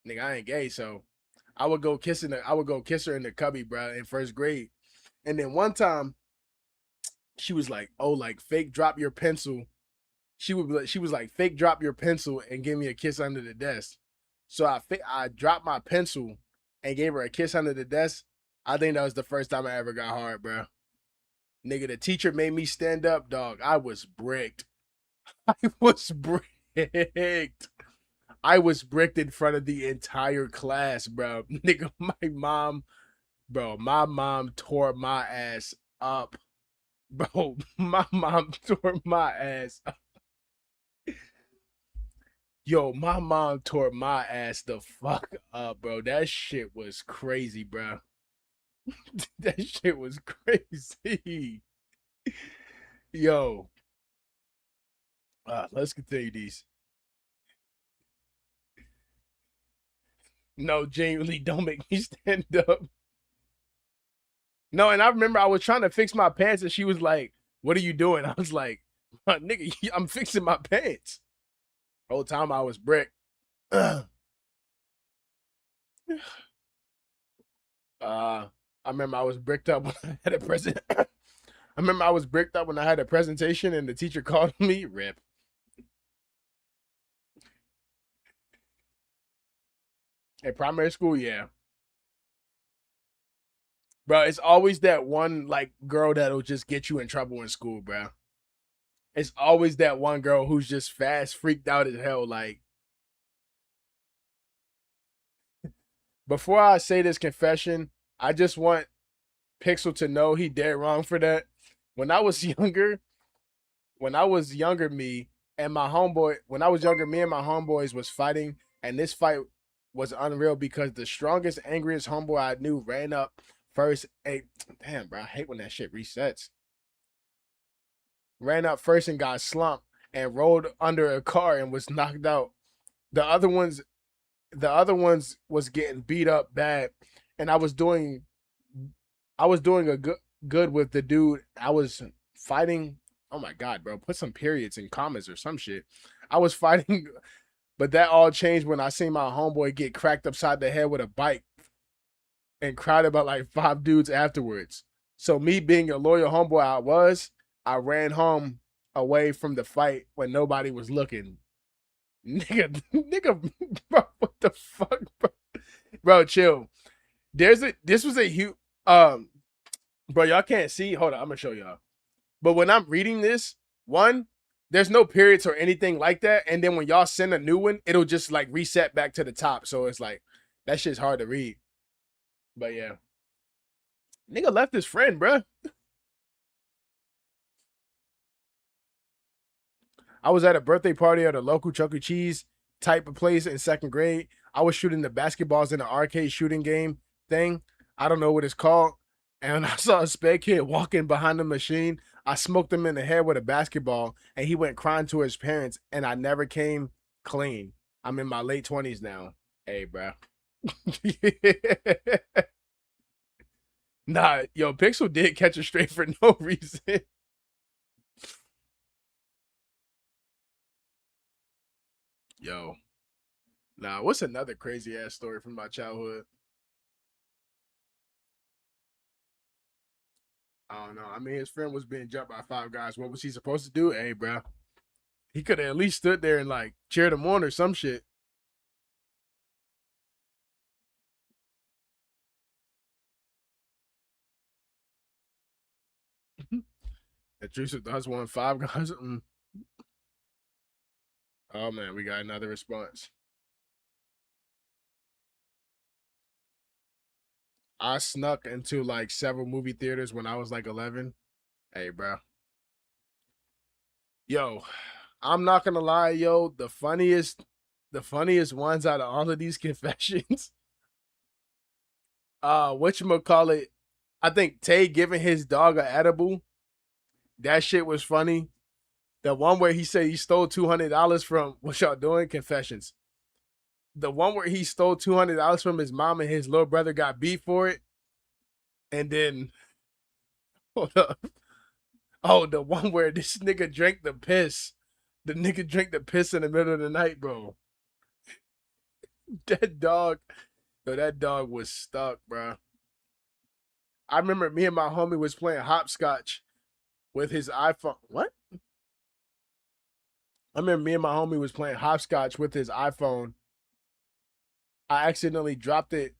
nigga, I ain't gay, so I would go kiss her in the cubby, bro, in first grade. And then one time she was like, oh, like fake drop your pencil. She was like, fake drop your pencil and give me a kiss under the desk. So I dropped my pencil and gave her a kiss under the desk. I think that was the first time I ever got hard, bro. Nigga, the teacher made me stand up, dog. I was bricked. I was bricked. I was bricked in front of the entire class, bro. Nigga, my mom tore my ass up. Bro, my mom tore my ass up. Yo, my mom tore my ass the fuck up, bro. That shit was crazy, bro. That shit was crazy. Yo, let's continue these. No, genuinely, don't make me stand up. No, and I remember I was trying to fix my pants, and she was like, "What are you doing?" I was like, "Nigga, I'm fixing my pants." Whole time I was brick. I remember I was bricked up when I had a present. I remember I was bricked up when I had a presentation, and the teacher called me. Rip. At primary school, yeah, bro. It's always that one like girl that'll just get you in trouble in school, bro. It's always that one girl who's just fast, freaked out as hell. Like, before I say this confession, I just want Pixel to know he dead wrong for that. When I was younger, when I was younger, me and my homeboy, when I was younger, me and my homeboys was fighting, and this fight was unreal because the strongest, angriest homeboy I knew ran up first. Hey, damn, bro, I hate when that shit resets. Ran up first and got slumped and rolled under a car and was knocked out. The other ones The other ones was getting beat up bad, and I was doing a good with the dude. I was fighting. Oh my god, bro! Put some periods and commas or some shit. I was fighting, but that all changed when I seen my homeboy get cracked upside the head with a bike and cried about like five dudes afterwards. So me being a loyal homeboy I ran home away from the fight when nobody was looking. Nigga, bro, what the fuck, bro? Bro, chill. This was a huge, um, bro, y'all can't see. Hold on, I'm gonna show y'all. But when I'm reading this, one, there's no periods or anything like that. And then when y'all send a new one, it'll just like reset back to the top. So it's like, that shit's hard to read. But yeah, nigga left his friend, bro. I was at a birthday party at a local Chuck E. Cheese type of place in second grade. I was shooting the basketballs in the arcade shooting game thing. I don't know what it's called. And I saw a sped kid walking behind the machine. I smoked him in the head with a basketball, and he went crying to his parents. And I never came clean. I'm in my late 20s now. Hey, bro. Nah, yo, Pixel did catch a straight for no reason. Yo, nah, what's another crazy ass story from my childhood? I don't know. I mean, his friend was being jumped by five guys. What was he supposed to do? Hey, bro, he could have at least stood there and like cheered him on or some shit. At Teresa does one five guys. Oh man, we got another response. I snuck into like several movie theaters when I was like 11. Hey, bro, yo, I'm not gonna lie, yo. The funniest ones out of all of these confessions. What you call it? I think Tay giving his dog a edible. That shit was funny. The one where he said he stole $200 from what y'all doing? Confessions. The one where he stole $200 from his mom and his little brother got beat for it, and then hold up. Oh, the one where this nigga drank the piss. The nigga drank the piss in the middle of the night, bro. That dog, yo, that dog was stuck, bro. I remember me and my homie was playing hopscotch with his iPhone. What? I remember me and my homie was playing hopscotch with his iPhone. I accidentally dropped the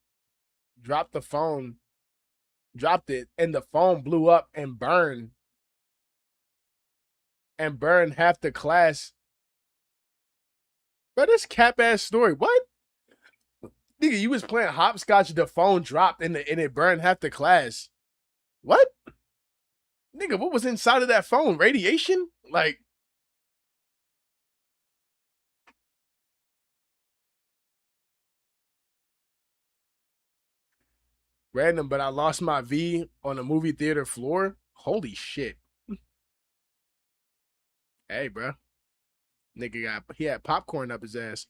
phone, dropped it, and the phone blew up and burned half the class. But this cap ass story. What? Nigga, you was playing hopscotch, the phone dropped and it burned half the class. What? Nigga, what was inside of that phone? Radiation? Like, random, but I lost my V on a movie theater floor. Holy shit. Hey, bro. He had popcorn up his ass.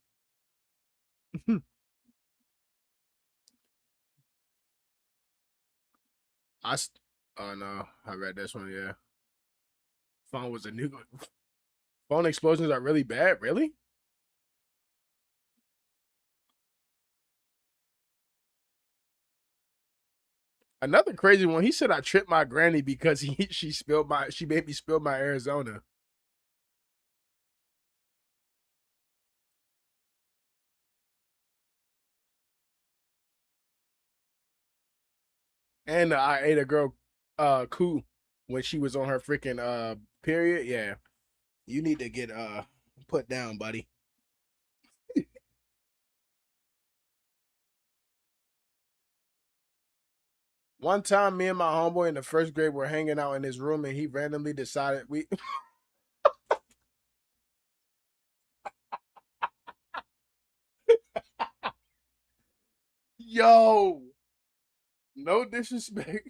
I oh no, I read this one, yeah. Phone was a new phone explosions are really bad, really? Another crazy one. He said I tripped my granny because she made me spill my Arizona. And I ate a girl coup when she was on her freaking period. Yeah. You need to get put down, buddy. One time me and my homeboy in the first grade were hanging out in his room and he randomly decided we yo, no disrespect.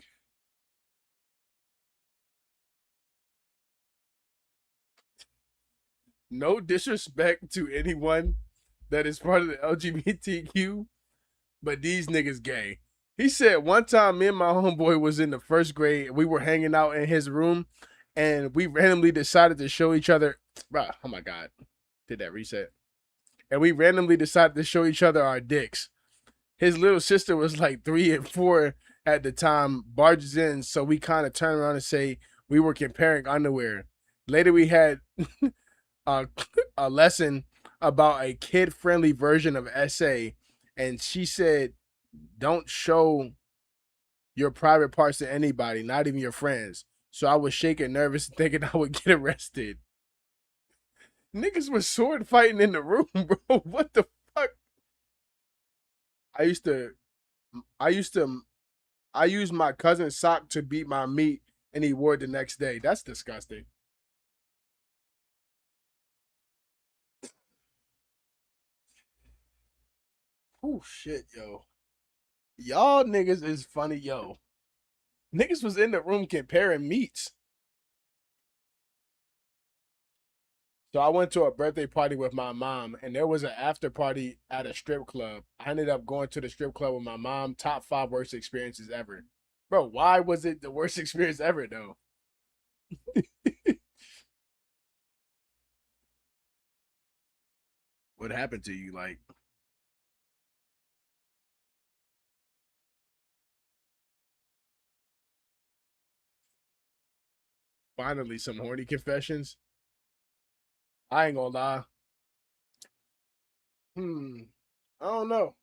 No disrespect to anyone, that is part of the LGBTQ, but these niggas gay. He said one time me and my homeboy was in the first grade. We were hanging out in his room, and we randomly decided to show each other. Bruh, oh my god, did that reset? And we randomly decided to show each other our dicks. His little sister was like 3 and 4 at the time, barges in, so we kind of turned around and say we were comparing underwear. Later, we had a, a lesson about a kid-friendly version of essay, and she said, "Don't show your private parts to anybody, not even your friends." So I was shaking, nervous, thinking I would get arrested. Niggas was sword fighting in the room, bro. What the fuck? I used to, I used to, I used my cousin's sock to beat my meat, and he wore it the next day. That's disgusting. Oh shit, yo. Y'all niggas is funny, yo. Niggas was in the room comparing meats. So I went to a birthday party with my mom, and there was an after party at a strip club. I ended up going to the strip club with my mom. Top 5 worst experiences ever, bro. Why was it the worst experience ever though? What happened to you? Like, finally, some horny confessions. I ain't gonna lie. Hmm. I don't know.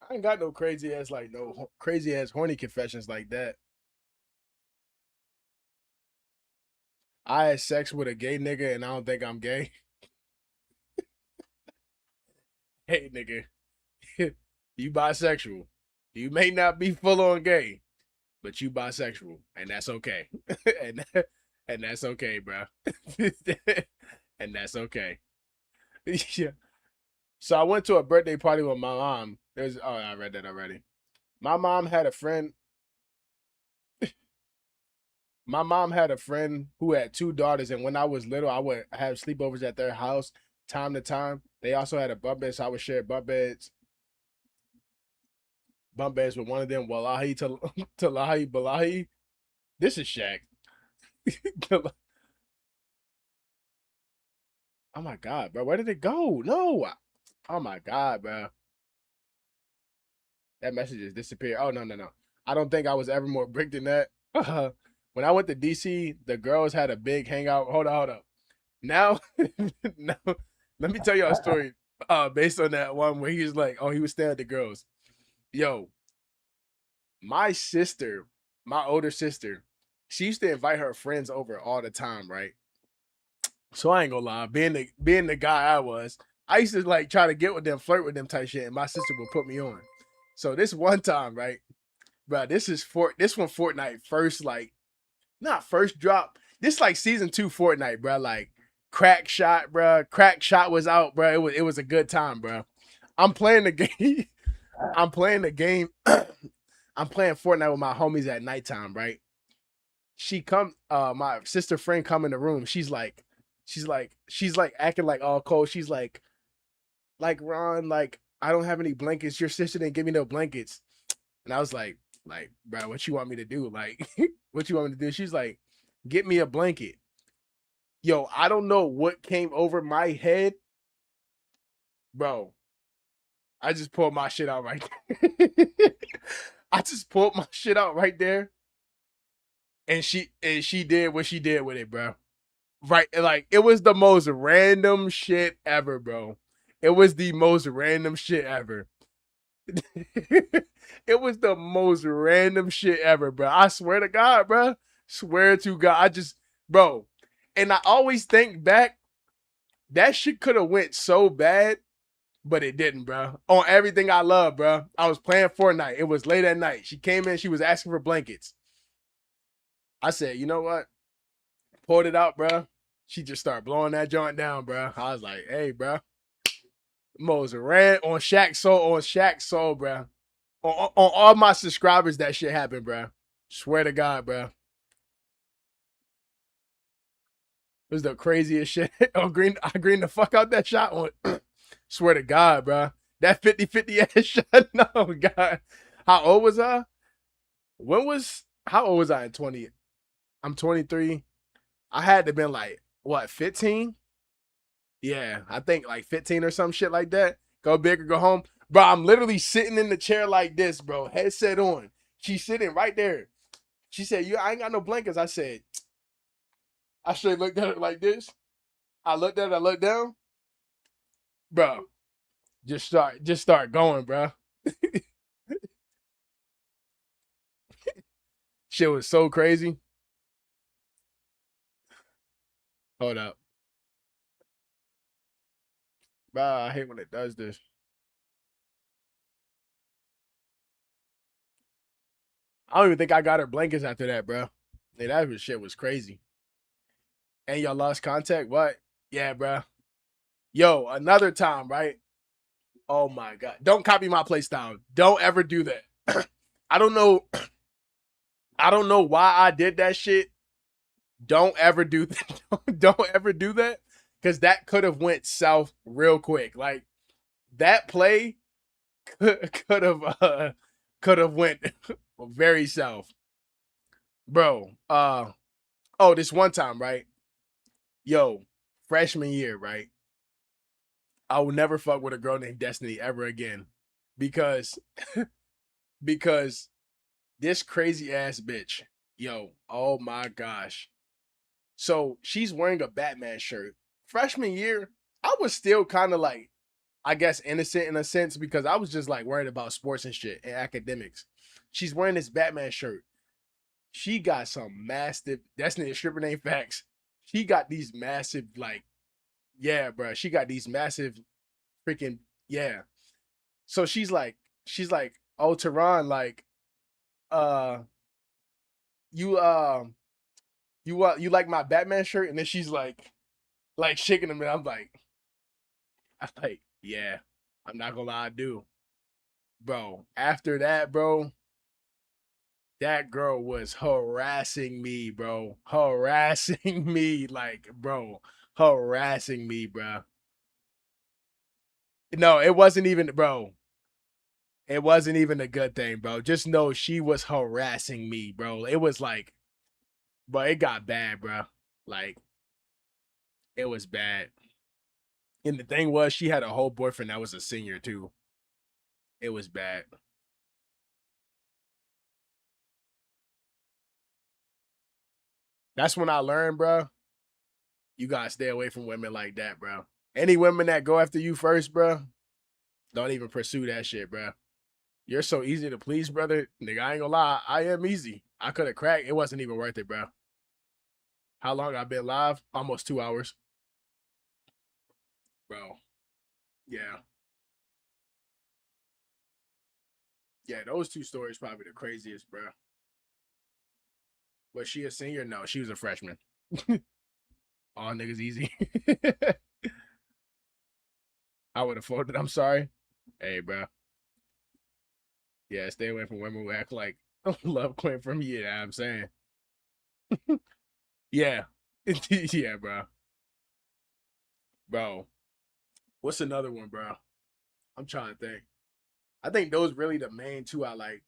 I ain't got no crazy ass like no crazy ass horny confessions like that. I had sex with a gay nigga, and I don't think I'm gay. Hey, nigga, you bisexual. You may not be full on gay, but you bisexual, and that's okay. and and that's okay, bro. and that's okay. Yeah. So I went to a birthday party with my mom. There's oh, I read that already. My mom had a friend. My mom had a friend who had 2 daughters, and when I was little, I would have sleepovers at their house time to time. They also had a bunk bed, so I would share bunk beds with one of them. Wallahi to Talahi Balahi. This is Shaq. Oh my god, bro. Where did it go? No. Oh my god, bro. That message just disappeared. Oh no, no, no. I don't think I was ever more bricked than that. When I went to DC, the girls had a big hangout. Hold up. Now, now, let me tell y'all a story. Based on that one where he was like, oh, he was staying at the girls. Yo, my sister, my older sister, she used to invite her friends over all the time, right? So I ain't gonna lie, being the guy I was, I used to like try to get with them, flirt with them type shit, and my sister would put me on. So this one time, right, bro, this one Fortnite first like not first drop. This like season 2 Fortnite, bro. Like crack shot, bro. Crack shot was out, bro. It was a good time, bro. I'm playing the game. I'm playing the game. I'm playing Fortnite with my homies at nighttime, right? My sister friend come in the room. She's like acting like all cold. She's like Ron, like I don't have any blankets. Your sister didn't give me no blankets. And I was like, bro, what you want me to do? Like, what you want me to do? She's like, get me a blanket. Yo, I don't know what came over my head, bro. I just pulled my shit out right there. I just pulled my shit out right there, and she did what she did with it, bro. Right, like it was the most random shit ever, bro. It was the most random shit ever. It was the most random shit ever, bro. I swear to God, bro. Swear to God, bro. And I always think back, that shit could have went so bad, but it didn't, bro. On everything I love, bro. I was playing Fortnite. It was late at night. She came in. She was asking for blankets. I said, you know what? Poured it out, bro. She just started blowing that joint down, bro. I was like, hey, bro. Most ran on Shaq Soul, bro. On all my subscribers, that shit happened, bro. Swear to God, bro. It was the craziest shit. Oh, I greened the fuck out that shot one. Swear to God, bro. That 50-50 ass shot. No, God. How old was I? How old was I in 20? I'm 23. I had to been like, what, 15? Yeah, I think like 15 or some shit like that. Go big or go home. Bro, I'm literally sitting in the chair like this, bro. Headset on. She's sitting right there. She said, I ain't got no blankets. I said, I straight looked at her like this. I looked at her, I looked down. Bro, just start going, bro. Shit was so crazy. Hold up. Bro, I hate when it does this. I don't even think I got her blankets after that, bro. Yeah, shit was crazy. And y'all lost contact? What? Yeah, bro. Yo, another time, right? Oh my god. Don't copy my play style. Don't ever do that. I don't know. I don't know why I did that shit. Don't ever do that. Don't ever do that. Cause that could have went south real quick. Like that play could have went very south. Bro. Oh, this one time, right? Yo, freshman year, right? I will never fuck with a girl named Destiny ever again. Because because this crazy ass bitch, yo, oh my gosh. So she's wearing a Batman shirt. Freshman year, I was still kind of like, I guess, innocent in a sense because I was just like worried about sports and shit and academics. She's wearing this Batman shirt. She got some massive, that's the stripper name facts. She got these massive, like, yeah, bro. She got these massive freaking, yeah. So she's like, oh, Tehran, like, uh, you, you like my Batman shirt? And then she's like shaking him, and I'm like, yeah, I'm not gonna lie, I do, bro. After that, bro, that girl was harassing me, bro, harassing me, like, bro, harassing me, bro. No, it wasn't even, bro. It wasn't even a good thing, bro. Just know she was harassing me, bro. It was like, bro, it got bad, bro. Like, it was bad. And the thing was, she had a whole boyfriend that was a senior too. It was bad. That's when I learned, bro. You gotta stay away from women like that, bro. Any women that go after you first, bro, don't even pursue that shit, bro. You're so easy to please, brother. Nigga, I ain't gonna lie. I am easy. I could have cracked. It wasn't even worth it, bro. How long I been live? Almost 2 hours, bro. Yeah, yeah. Those two stories probably the craziest, bro. Was she a senior? No, she was a freshman. All niggas easy. I would have folded. I'm sorry. Hey, bro. Yeah, stay away from women who act like love queen from you. Know what I'm saying, yeah, yeah, bro. Bro, what's another one, bro? I'm trying to think. I think those really the main two I like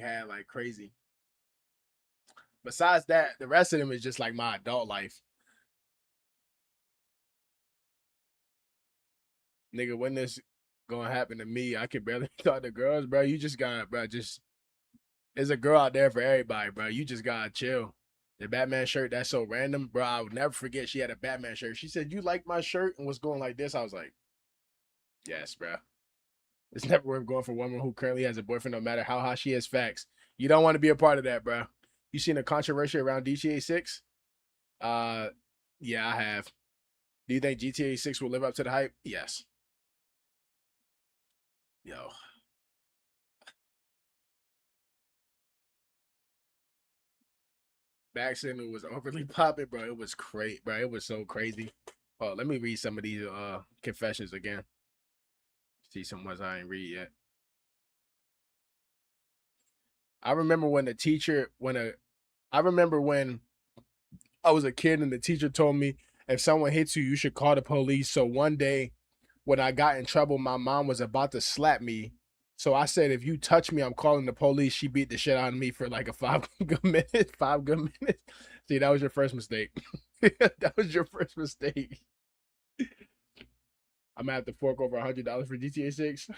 had like crazy. Besides that, the rest of them is just like my adult life. Nigga, when this gonna happen to me, I can barely talk to girls, bro. You just gotta, bro, just there's a girl out there for everybody, bro. You just gotta chill. The Batman shirt, that's so random, bro. I would never forget she had a Batman shirt. She said, "You like my shirt?" and was going like this. I was like, "Yes, bro." It's never worth going for a woman who currently has a boyfriend, no matter how hot she is. Facts. You don't want to be a part of that, bro. You seen a controversy around GTA 6? Uh, yeah, I have. Do you think GTA 6 will live up to the hype? Yes. Yo, back then it was overly popping, bro. It was crazy, bro. It was so crazy. Oh, let me read some of these confessions again. See some ones I ain't read yet. I remember when the teacher when a I remember when I was a kid and the teacher told me if someone hits you, you should call the police. So one day when I got in trouble, my mom was about to slap me. So I said, if you touch me, I'm calling the police. She beat the shit out of me for like a 5 good minutes. 5 good minutes. See, that was your first mistake. That was your first mistake. I'm gonna have to fork over $100 for GTA 6.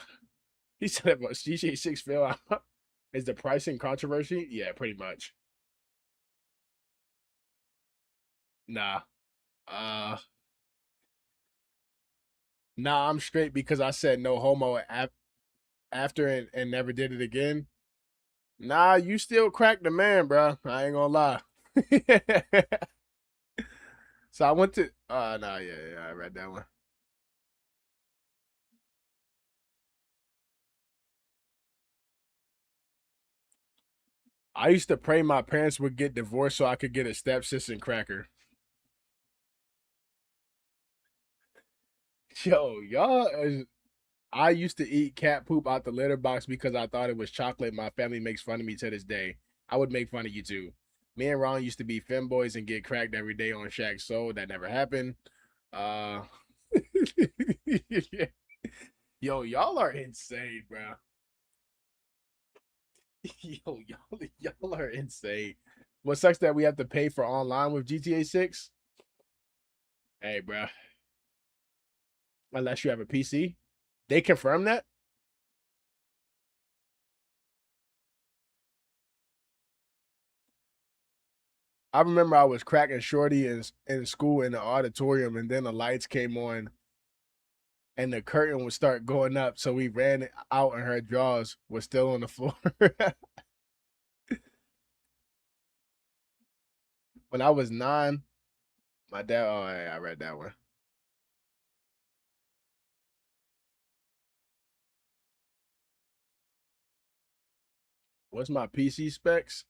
He said about GTA 6 fail. Is the pricing controversy? Yeah, pretty much. Nah. Uh nah, I'm straight because I said no homo after and never did it again. Nah, you still cracked the man, bro. I ain't gonna lie. So I went to nah, yeah, I read that one. I used to pray my parents would get divorced so I could get a stepsis and cracker. Yo, I used to eat cat poop out the litter box because I thought it was chocolate. My family makes fun of me to this day. I would make fun of you too. Me and Ron used to be femboys and get cracked every day on Shaq's soul. That never happened. Uh Yo, y'all are insane, bro. Y'all are insane. What sucks that we have to pay for online with GTA 6? Hey, bro. Unless you have a PC. They confirm that? I remember I was cracking shorty in school in the auditorium, and then the lights came on, and the curtain would start going up. So we ran out, and her drawers was still on the floor. When I was 9, my dad. Oh, yeah, I read that one. What's my PC specs?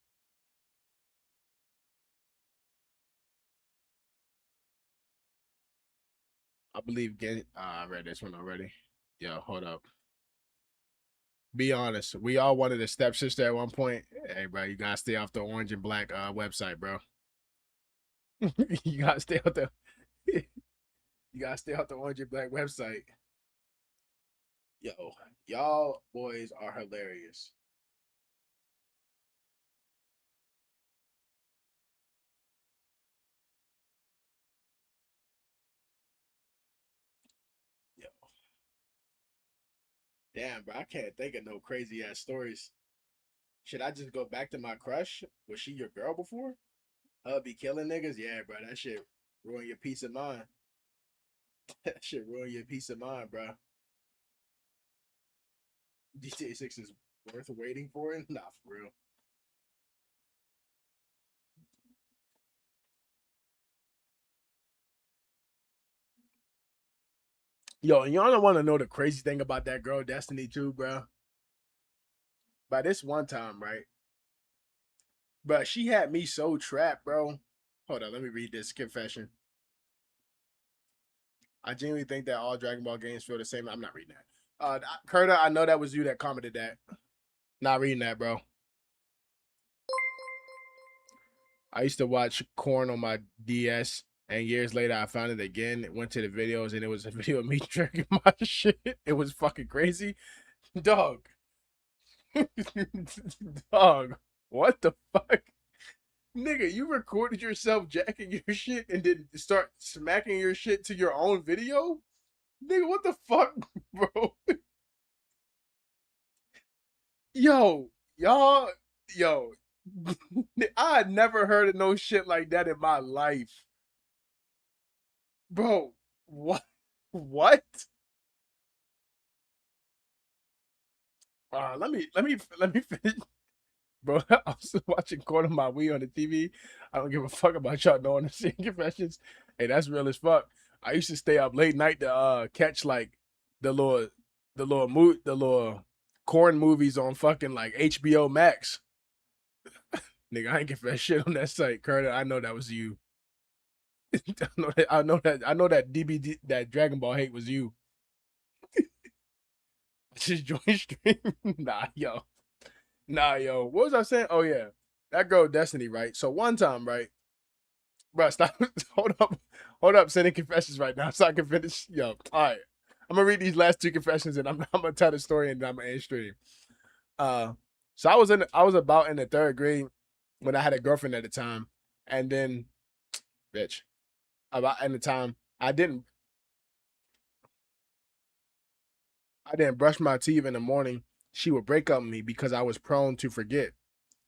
I believe. I read this one already. Yo, hold up. Be honest. We all wanted a stepsister at one point. Hey, bro, you gotta stay off the orange and black website, bro. you gotta stay off the. You gotta stay off the orange and black website. Yo, y'all boys are hilarious. Yo, damn, bro, I can't think of no crazy ass stories. Should I just go back to my crush? Was she your girl before? Be killing niggas? Yeah, bro, that shit ruin your peace of mind. That shit ruin your peace of mind, bro. GTA 6 is worth waiting for it? Nah, for real. Yo, and y'all don't want to know the crazy thing about that girl, Destiny 2, bro. By this one time, right? But she had me so trapped, bro. Hold on, let me read this confession. I genuinely think that all Dragon Ball games feel the same. I'm not reading that. Curta, I know that was you that commented that. Not reading that, bro. I used to watch Corn on my DS, and years later I found it again. Went to the videos, and it was a video of me drinking my shit. It was fucking crazy, dog. Dog, what the fuck, nigga? You recorded yourself jacking your shit and then start smacking your shit to your own video, nigga. What the fuck, bro? Yo, y'all, yo, I had never heard of no shit like that in my life, bro. What? What? Let me finish, bro. I was watching Corner My Wii on the TV. I don't give a fuck about y'all knowing the scene confessions. Hey, that's real as fuck. I used to stay up late night to catch like the little the little corn movies on fucking like HBO Max. Nigga, I ain't confess shit on that site, Curtis. I know that was you. I know that DBD that Dragon Ball hate was you. Just join stream. Nah, yo. Nah, yo, what was I saying? Oh yeah, that girl Destiny, right? So one time, right, bro, stop, hold up, sending confessions right now, so I can finish. Yo, all right, I'm gonna read these last two confessions, and I'm gonna tell the story, and then I'm gonna end stream. Uh, so I was about in the third grade when I had a girlfriend at the time, and then, bitch, about in the time I didn't brush my teeth in the morning. She would break up with me because I was prone to forget.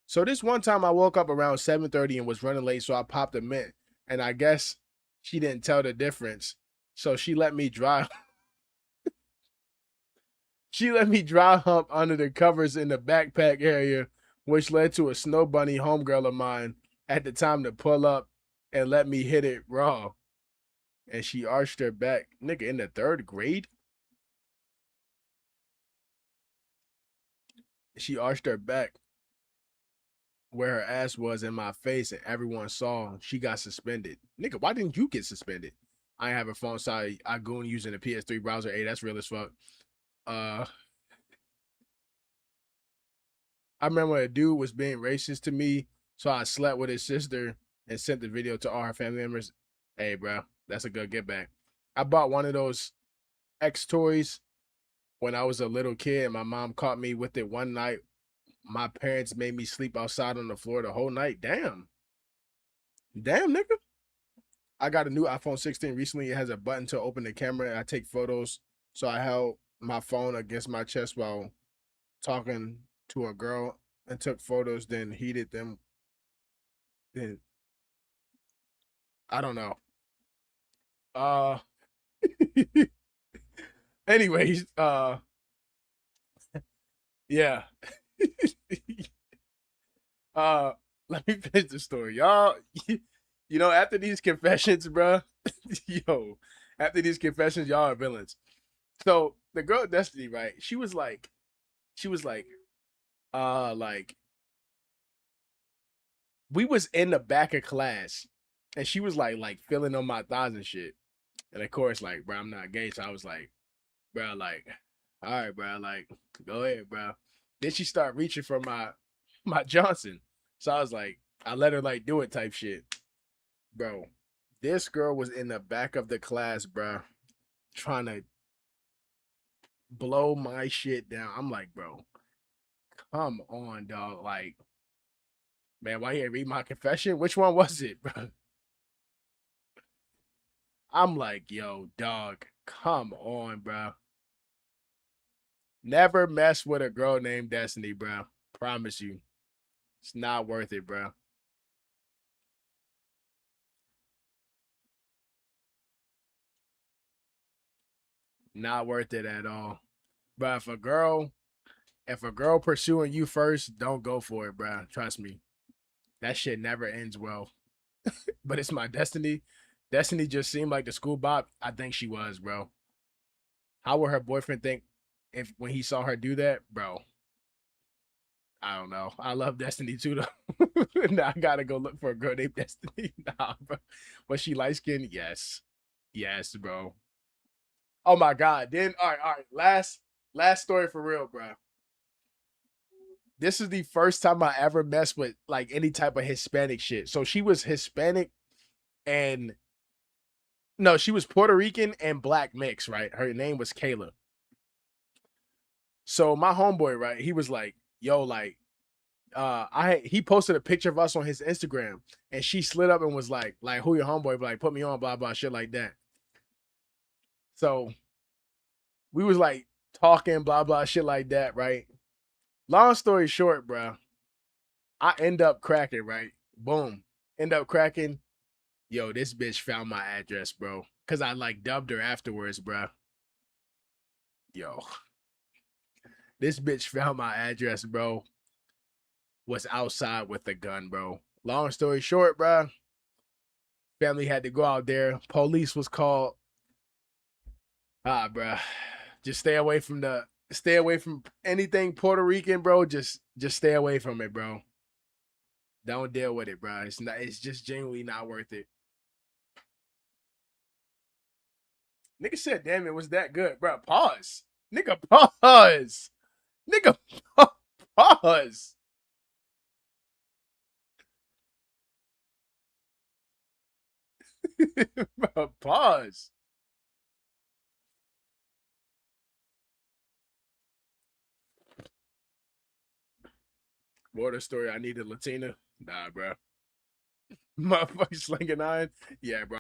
So this one time I woke up around 7:30 and was running late, so I popped a mint. And I guess she didn't tell the difference. So she let me dry she let me dry hump under the covers in the backpack area, which led to a snow bunny homegirl of mine at the time to pull up and let me hit it raw. And she arched her back. Nigga, in the third grade? She arched her back where her ass was in my face and everyone saw. She got suspended. Nigga, why didn't you get suspended? I ain't have a phone, so I goon using the PS3 browser. Hey, that's real as fuck. Uh, I remember a dude was being racist to me, so I slept with his sister and sent the video to all her family members. Hey, bro, that's a good get back. I bought one of those X toys when I was a little kid. And my mom caught me with it one night. My parents made me sleep outside on the floor the whole night. Damn, nigga. I got a new iPhone 16 recently. It has a button to open the camera. And I take photos, so I held my phone against my chest while talking to a girl and took photos. Then heated them. Then I don't know. Uh, anyways, yeah. uh, let me finish the story, y'all. You know, after these confessions, bro, yo, after these confessions, y'all are villains. So the girl Destiny, right? She was like we was in the back of class, and she was like feeling on my thighs and shit. And of course, like, bro, I'm not gay, so I was like, bro, like, all right, bro, like, go ahead, bro. Then she started reaching for my Johnson, so I was like, I let her like do it type shit, bro. This girl was in the back of the class, bro, trying to blow my shit down. I'm like, bro, come on, dog. Like, man, why you read my confession? Which one was it, bro? I'm like, yo, dog, come on, bro. Never mess with a girl named Destiny, bro. Promise you. It's not worth it, bro. Not worth it at all. But if a girl pursuing you first, don't go for it, bro. Trust me. That shit never ends well. But it's my Destiny. Destiny just seemed like the school bop. I think she was, bro. How would her boyfriend think if when he saw her do that, bro? I don't know. I love Destiny too, though. Now I gotta go look for a girl named Destiny. Nah, bro. Was she light skinned? Yes. Yes, bro. Oh my god. Then all right. Last story for real, bro. This is the first time I ever messed with like any type of Hispanic shit. So she was Hispanic and no, she was Puerto Rican and black mix, right? Her name was Kayla. So my homeboy, right? He was like, yo, like, he posted a picture of us on his Instagram and she slid up and was like, who your homeboy? Like, put me on, blah, blah, shit like that. So we was like talking, blah, blah, shit like that, right? Long story short, bro, I end up cracking, right? Boom. End up cracking. Yo, this bitch found my address, bro. Cause I like dubbed her afterwards, bro. Yo, this bitch found my address, bro. Was outside with a gun, bro. Long story short, bro. Family had to go out there. Police was called. Bro. Just stay away from anything Puerto Rican, bro. Just stay away from it, bro. Don't deal with it, bro. It's just genuinely not worth it. Nigga said, damn, it was that good, bro. Pause. Nigga, pause. Nigga, pause. Pause. Bro, pause. More the story. I needed Latina. Nah, bro. Motherfucker slinging iron. Yeah, bro.